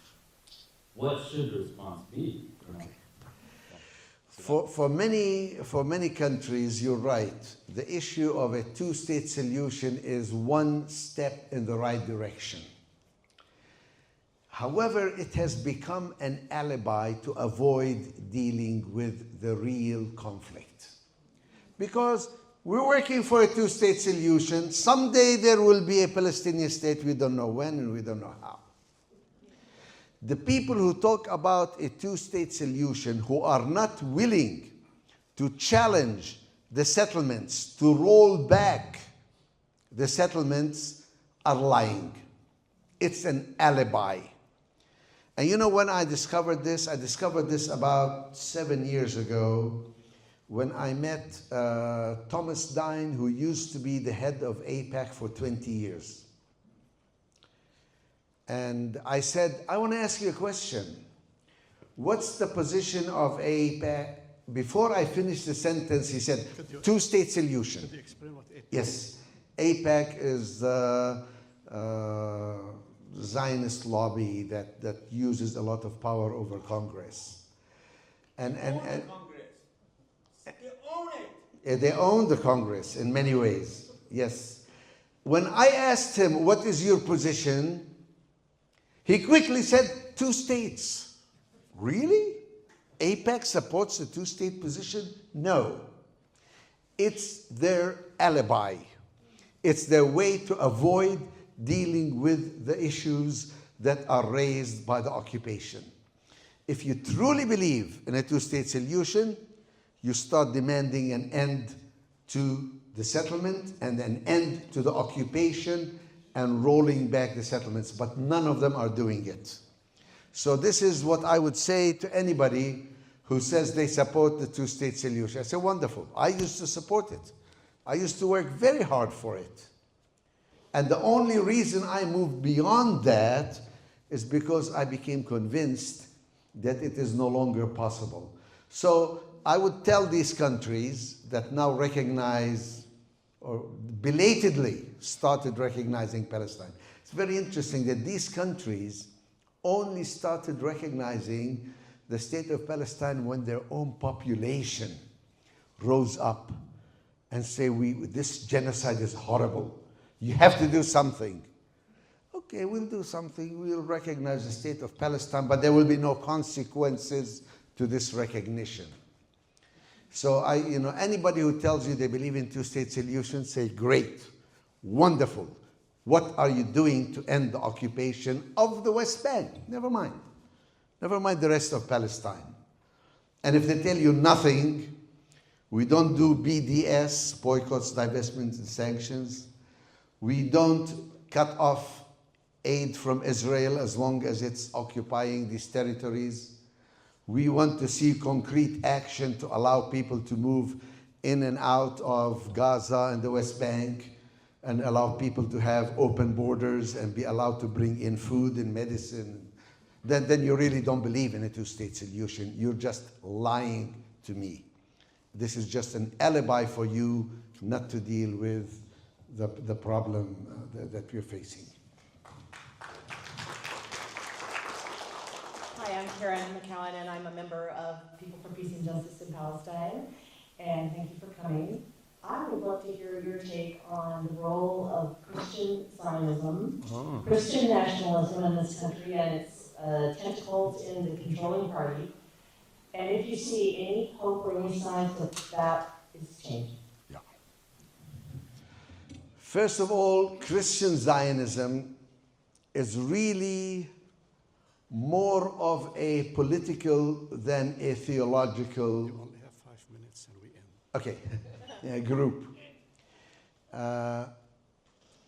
what should the response be? For many countries, you're right. The issue of a two-state solution is one step in the right direction. However, it has become an alibi to avoid dealing with the real conflict. Because we're working for a two-state solution. Someday there will be a Palestinian state. We don't know when and we don't know how. The people who talk about a two-state solution, who are not willing to challenge the settlements, to roll back the settlements, are lying. It's an alibi. And you know when I discovered this about 7 years ago when I met Thomas Dine, who used to be the head of AIPAC for 20 years. And I said, I want to ask you a question. What's the position of AIPAC? Before I finished the sentence, he said, two-state solution. Could you explain what AIPAC is? Yes. AIPAC is the Zionist lobby that uses a lot of power over Congress. And Congress. They own it. They own the Congress in many ways. Yes. When I asked him, what is your position? He quickly said, two states. Really? AIPAC supports the two-state position? No. It's their alibi. It's their way to avoid dealing with the issues that are raised by the occupation. If you truly believe in a two-state solution, you start demanding an end to the settlement and an end to the occupation and rolling back the settlements, but none of them are doing it. So this is what I would say to anybody who says they support the two-state solution. I say, wonderful. I used to support it. I used to work very hard for it. And the only reason I moved beyond that is because I became convinced that it is no longer possible. So I would tell these countries that now recognize, or belatedly started recognizing Palestine. It's very interesting that these countries only started recognizing the state of Palestine when their own population rose up and say, this genocide is horrible. You have to do something. Okay, we'll do something. We'll recognize the state of Palestine, but there will be no consequences to this recognition. So anybody who tells you they believe in two-state solution, say, great, wonderful. What are you doing to end the occupation of the West Bank? Never mind. Never mind the rest of Palestine. And if they tell you nothing, we don't do BDS, boycotts, divestments, and sanctions. We don't cut off aid from Israel as long as it's occupying these territories. We want to see concrete action to allow people to move in and out of Gaza and the West Bank, and allow people to have open borders and be allowed to bring in food and medicine. Then you really don't believe in a two-state solution. You're just lying to me. This is just an alibi for you not to deal with the problem that we're facing. Hi, I'm Karen McCowan, and I'm a member of People for Peace and Justice in Palestine. And thank you for coming. I would love to hear your take on the role of Christian Zionism, Christian nationalism in this country, and its tentacles in the controlling party. And if you see any hope or any signs that that is changing. Yeah. First of all, Christian Zionism is really more of a political than a theological. You only have 5 minutes and we end. Okay. Group.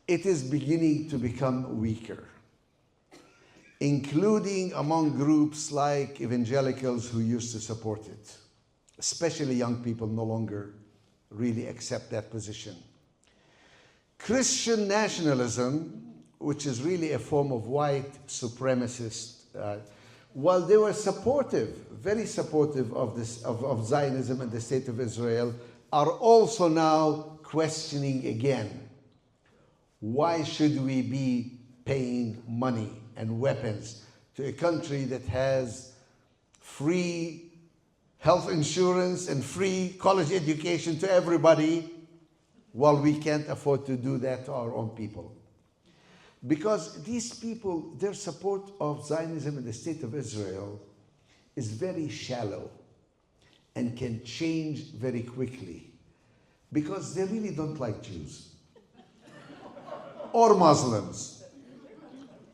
It is beginning to become weaker, including among groups like evangelicals who used to support it. Especially young people no longer really accept that position. Christian nationalism, which is really a form of white supremacist, while they were supportive, very supportive of Zionism and the state of Israel, are also now questioning again, why should we be paying money and weapons to a country that has free health insurance and free college education to everybody, while we can't afford to do that to our own people? Because these people, their support of Zionism and the state of Israel is very shallow and can change very quickly, because they really don't like Jews or Muslims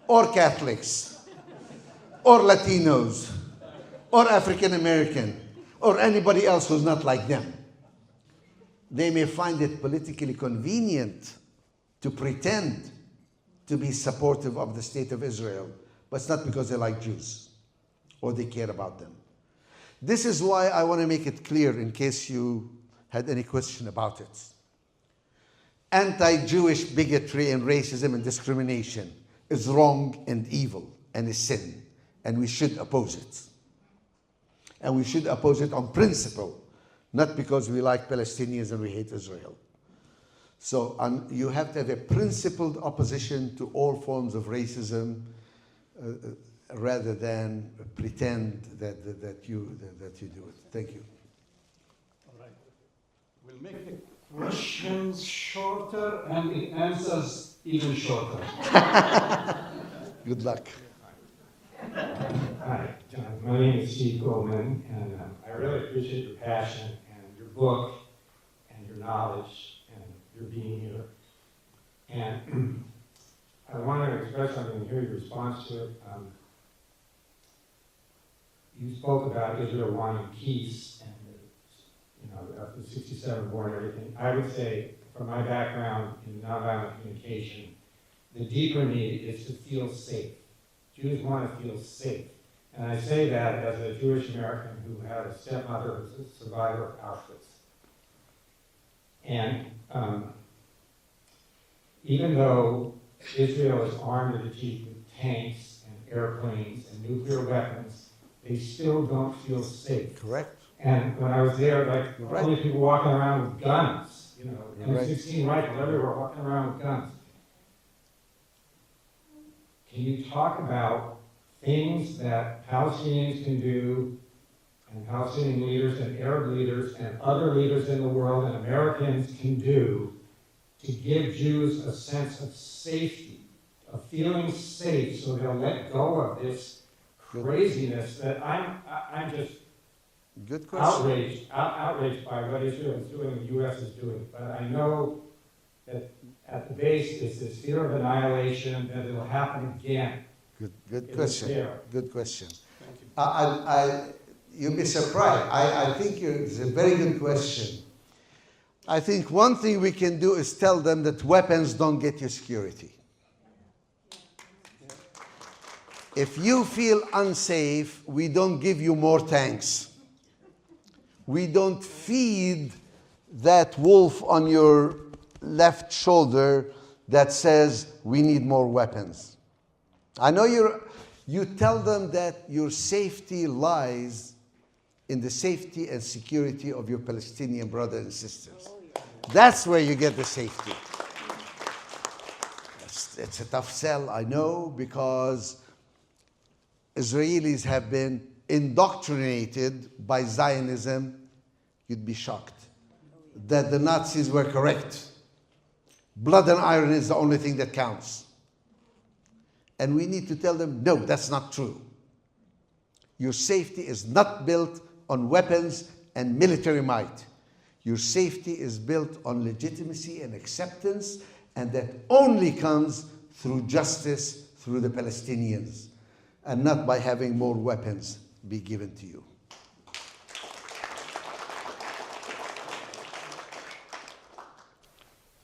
or Catholics or Latinos or African American or anybody else who's not like them. They may find it politically convenient to pretend to be supportive of the state of Israel, but it's not because they like Jews or they care about them. This is why I want to make it clear, in case you had any question about it. Anti-Jewish bigotry and racism and discrimination is wrong and evil and a sin, and we should oppose it. And we should oppose it on principle, not because we like Palestinians and we hate Israel. So you have to have a principled opposition to all forms of racism, rather than pretend that you do it. Thank you. All right. We'll make the Questions shorter and the answers even shorter. Good luck. Hi, John. My name is Steve Goldman, and I really appreciate your passion and your book and your knowledge and your being here. And I wanted to express something and hear your response to it. You spoke about Israel wanting peace and after 67 born and everything, I would say, from my background in nonviolent communication, the deeper need is to feel safe. Jews want to feel safe. And I say that as a Jewish American who had a stepmother who was a survivor of Auschwitz. And even though Israel is armed to the teeth with tanks and airplanes and nuclear weapons, they still don't feel safe. Correct. And when I was there, like, Right. all these people walking around with guns, you know, Right. M16 rifles everywhere, walking around with guns. Can you talk about things that Palestinians can do, and Palestinian leaders and Arab leaders and other leaders in the world and Americans can do to give Jews a sense of safety, of feeling safe, so they'll let go of this craziness that I'm just Good question. outraged by what Israel is doing, the U.S. is doing. But I know that at the base is this fear of annihilation, that it'll happen again. Good It is question. there. Good question. Thank you. You'll be surprised. I think it's a very good question. I think one thing we can do is tell them that weapons don't get you security. If you feel unsafe, we don't give you more tanks. We don't feed that wolf on your left shoulder that says we need more weapons. I know you tell them that your safety lies in the safety and security of your Palestinian brothers and sisters. That's where you get the safety. It's a tough sell, I know, because Israelis have been indoctrinated by Zionism. You'd be shocked that the Nazis were correct. Blood and iron is the only thing that counts. And we need to tell them, no, that's not true. Your safety is not built on weapons and military might. Your safety is built on legitimacy and acceptance, and that only comes through justice through the Palestinians, and not by having more weapons be given to you.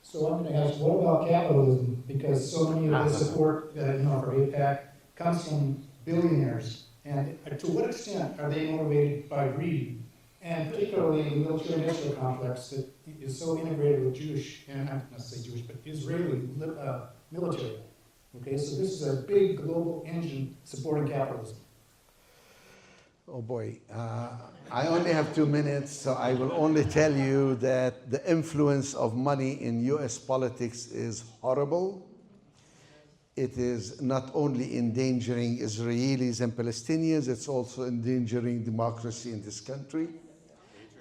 So I'm going to ask, what about capitalism? Because so many of the support, for AIPAC comes from billionaires. And to what extent are they motivated by greed? And particularly the military-industrial complex that is so integrated with Jewish, and I'm not going to say Jewish, but Israeli military. Okay, so this is a big global engine supporting capitalism. Oh boy, I only have 2 minutes, so I will only tell you that the influence of money in US politics is horrible. It is not only endangering Israelis and Palestinians, it's also endangering democracy in this country.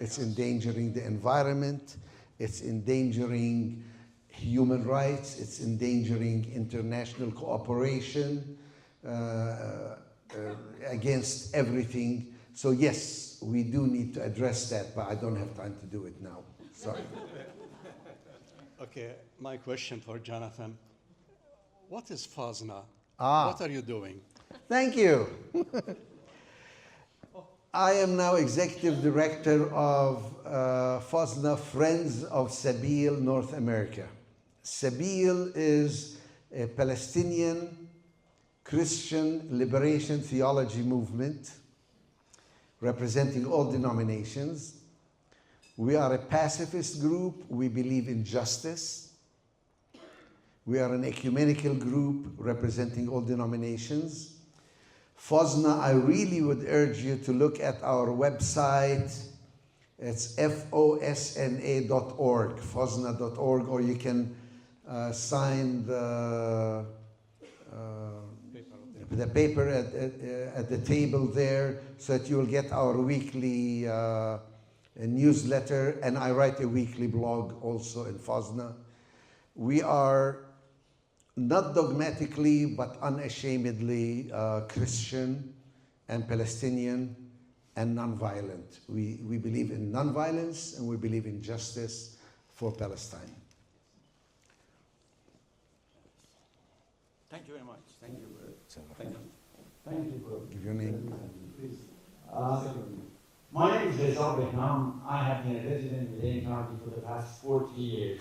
It's endangering the environment. It's endangering human rights. It's endangering international cooperation against everything. So yes, we do need to address that, but I don't have time to do it now. Sorry. Okay, my question for Jonathan. What is FASNA? Ah. What are you doing? Thank you. I am now executive director of FASNA, Friends of Sabil North America. Sabil is a Palestinian Christian liberation theology movement representing all denominations. We are a pacifist group. We believe in justice. We are an ecumenical group representing all denominations. FOSNA, I really would urge you to look at our website. It's fosna.org, fosna.org, or you can sign the paper at the table there so that you will get our weekly newsletter, and I write a weekly blog also in FOSNA. We are not dogmatically but unashamedly Christian and Palestinian and nonviolent. We believe in nonviolence and we believe in justice for Palestine. Thank you very much. Thank you. Thank Thank you. Thank you. Give your name. Please. My name is Rizal Behnam. I have been a resident in Lane County for the past 40 years.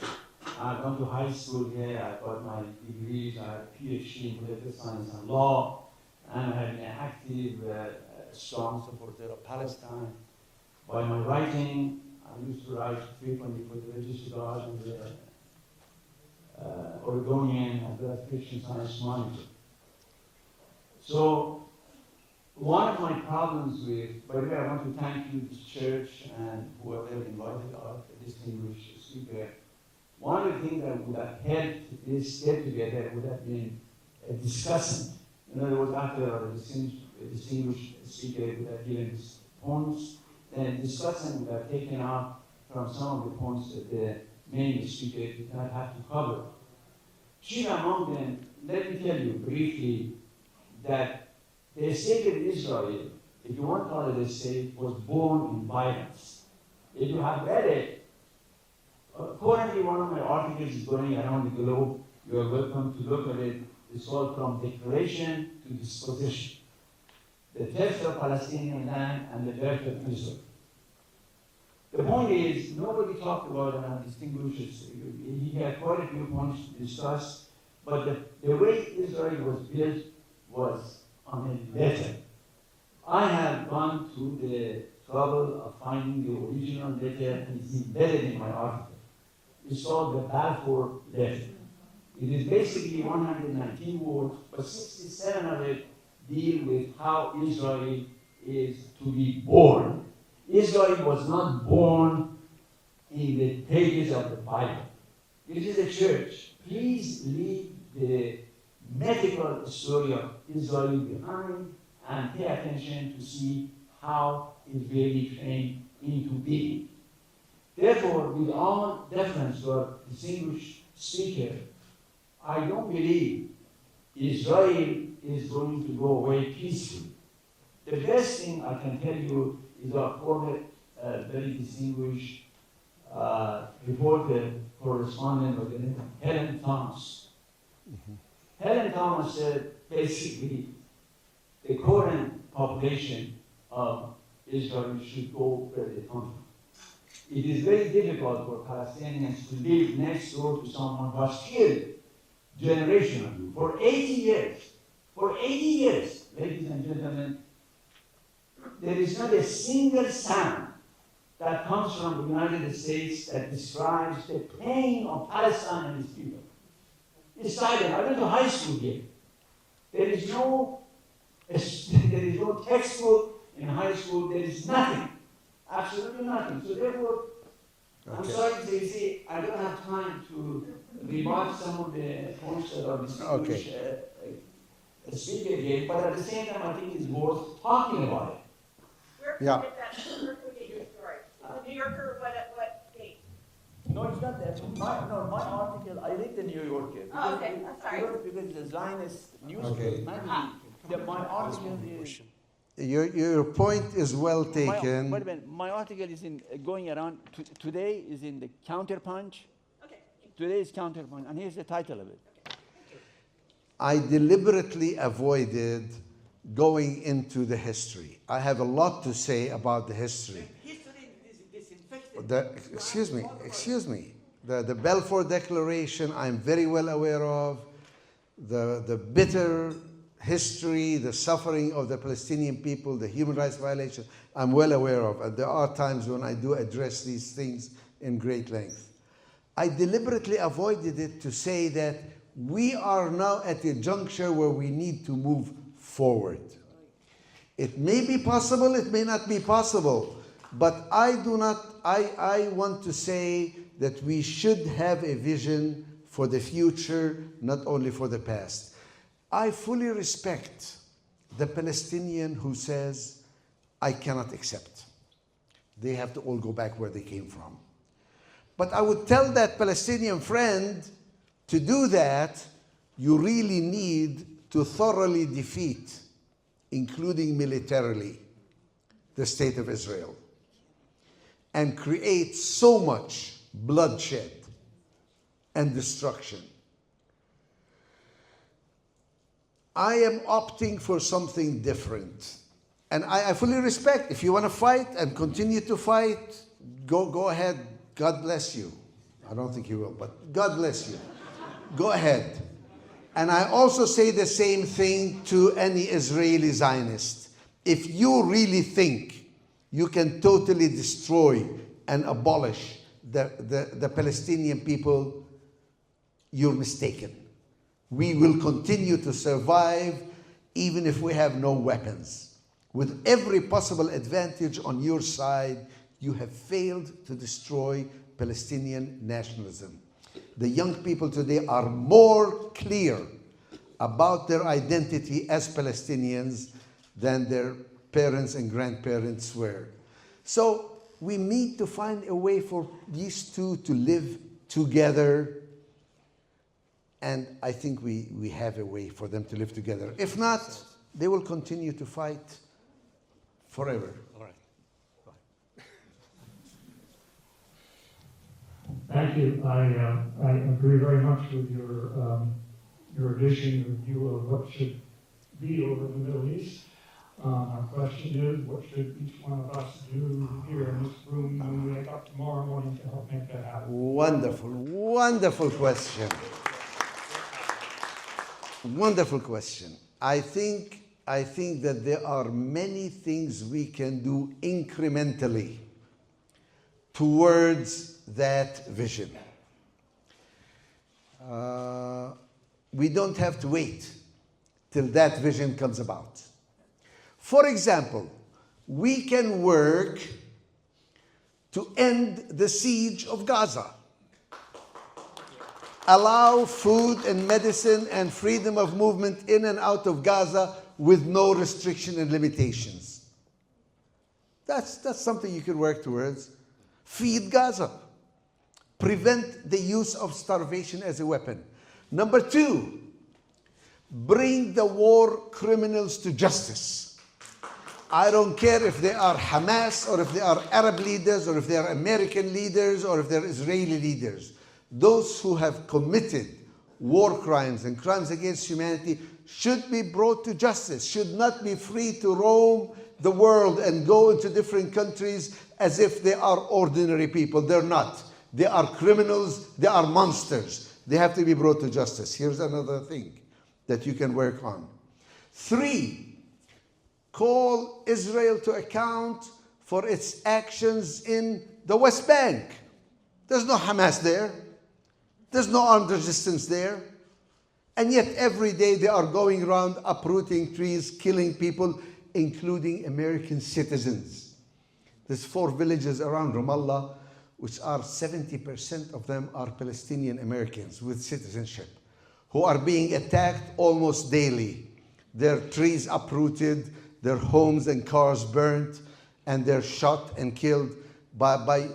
I've gone to high school here. I've got my degrees. I have a PhD in political science and law. And I have been an active, strong supporter of Palestine. By my writing, I used to write frequently for the Register and the Oregonian as well as Christian Science Monitor. So, one of my problems with, by the way, I want to thank you, this church, and whoever invited our distinguished speaker. One of the things that would have helped this get together would have been a discussant. In other words, after a distinguished speaker would have given his points, then a discussant would have taken out from some of the points that the main speaker did not have to cover. Chief among them, let me tell you briefly that the state of Israel, if you want to call it a state, was born in violence. If you have read it, currently one of my articles is going around the globe. You are welcome to look at it. It's called From Declaration to Disposition. The theft of Palestinian land and the birth of Israel. The point is, nobody talked about it and distinguishes. He had quite a few points to discuss, but the way Israel was built was on a letter. I have gone through the trouble of finding the original letter, and it's embedded in my article. It's called the Balfour Letter. It is basically 119 words, but 67 of it deal with how Israel is to be born. Israel was not born in the pages of the Bible. It is a church. Please leave the medical story of Israel behind and pay attention to see how it really came into being. Therefore, with all deference to our distinguished speaker, I don't believe Israel is going to go away peacefully. The best thing I can tell you is our former very distinguished reporter, correspondent by the name of Helen Thomas. Helen Thomas said basically the current population of Israel should go where they come from. It is very difficult for Palestinians to live next door to someone who was killed generation ago for 80 years. For 80 years, ladies and gentlemen, there is not a single sound that comes from the United States that describes the pain of Palestine and its people. It's silent. I went to high school here. There is no textbook in high school. There is nothing. Absolutely nothing. So therefore, I'm sorry to say, I don't have time to rebut some of the points that are distinguished speaker gave, but at the same time, I think it's worth talking about it. Where can we get that? Where can we get your story? The New Yorker, what date? No, it's not that. My article, I read the New Yorker. Oh, okay, I'm sorry. Because the Zionist newspaper, my article is... Your point is well taken. Wait a minute. My article is going around. Today is in the Counterpunch. Okay. Today is Counterpunch, and here's the title of it. I deliberately avoided going into the history. I have a lot to say about the history. History is disinfected. Excuse me. The Balfour Declaration, I'm very well aware of. The bitter history, the suffering of the Palestinian people, the human rights violation, I'm well aware of. And there are times when I do address these things in great length. I deliberately avoided it to say that we are now at a juncture where we need to move forward. It may be possible, it may not be possible, but I want to say that we should have a vision for the future, not only for the past. I fully respect the Palestinian who says, I cannot accept. They have to all go back where they came from. But I would tell that Palestinian friend, to do that, you really need to thoroughly defeat, including militarily, the state of Israel, and create so much bloodshed and destruction. I am opting for something different. And I fully respect, if you want to fight and continue to fight, go ahead. God bless you. I don't think you will, but God bless you. Go ahead. And I also say the same thing to any Israeli Zionist. If you really think you can totally destroy and abolish the Palestinian people, you're mistaken. We will continue to survive even if we have no weapons. With every possible advantage on your side, you have failed to destroy Palestinian nationalism. The young people today are more clear about their identity as Palestinians than their parents and grandparents were. So we need to find a way for these two to live together. And I think we have a way for them to live together. If not, they will continue to fight forever. All right. Thank you. I agree very much with your vision, your view of what should be over the Middle East. My question is, what should each one of us do here in this room when we wake up tomorrow morning to help make that happen? Wonderful, wonderful question. Wonderful question. I think that there are many things we can do incrementally towards that vision. We don't have to wait till that vision comes about. For example, we can work to end the siege of Gaza. Allow food and medicine and freedom of movement in and out of Gaza with no restriction and limitations. That's something you can work towards. Feed Gaza. Prevent the use of starvation as a weapon. Number 2, bring the war criminals to justice. I don't care if they are Hamas or if they are Arab leaders or if they are American leaders or if they're Israeli leaders. Those who have committed war crimes and crimes against humanity should be brought to justice, should not be free to roam the world and go into different countries as if they are ordinary people. They're not. They are criminals. They are monsters. They have to be brought to justice. Here's another thing that you can work on. 3, call Israel to account for its actions in the West Bank. There's no Hamas there. There's no armed resistance there. And yet every day they are going around uprooting trees, killing people, including American citizens. There's 4 villages around Ramallah, which are 70% of them are Palestinian Americans with citizenship, who are being attacked almost daily. Their trees uprooted, their homes and cars burnt, and they're shot and killed by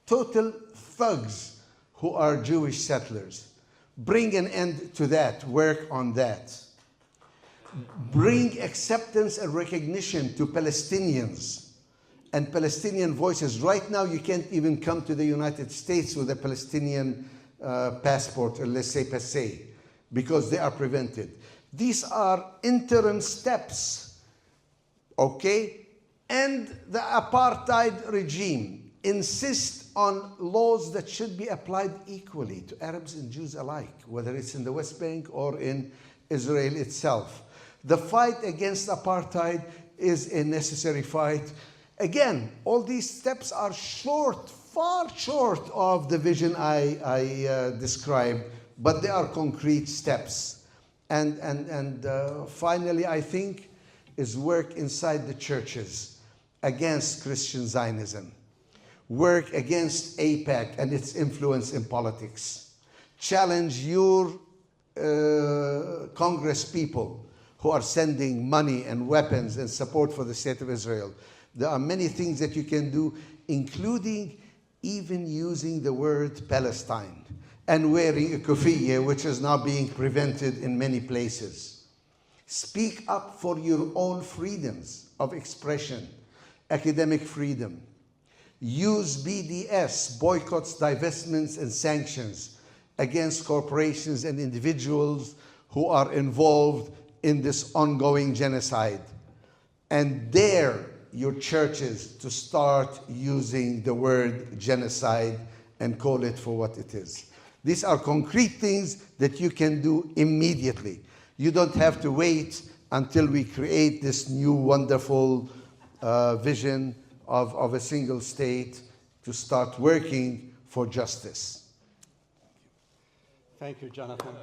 total thugs who are Jewish settlers. Bring an end to that. Work on that. Bring acceptance and recognition to Palestinians and Palestinian voices. Right now, you can't even come to the United States with a Palestinian passport, or let's say passé, because they are prevented. These are interim steps, okay? And the apartheid regime insists on laws that should be applied equally to Arabs and Jews alike, whether it's in the West Bank or in Israel itself. The fight against apartheid is a necessary fight. Again, all these steps are short, far short of the vision I described, but they are concrete steps. And finally, I think, is work inside the churches against Christian Zionism. Work against AIPAC and its influence in politics. Challenge your Congress people who are sending money and weapons and support for the state of Israel. There are many things that you can do, including even using the word Palestine and wearing a kufiya, which is now being prevented in many places. Speak up for your own freedoms of expression, academic freedom. Use BDS, boycotts, divestments, and sanctions against corporations and individuals who are involved in this ongoing genocide. and dare your churches to start using the word genocide and call it for what it is. These are concrete things that you can do immediately. You don't have to wait until we create this new wonderful vision of a single state to start working for justice. Thank you, Jonathan.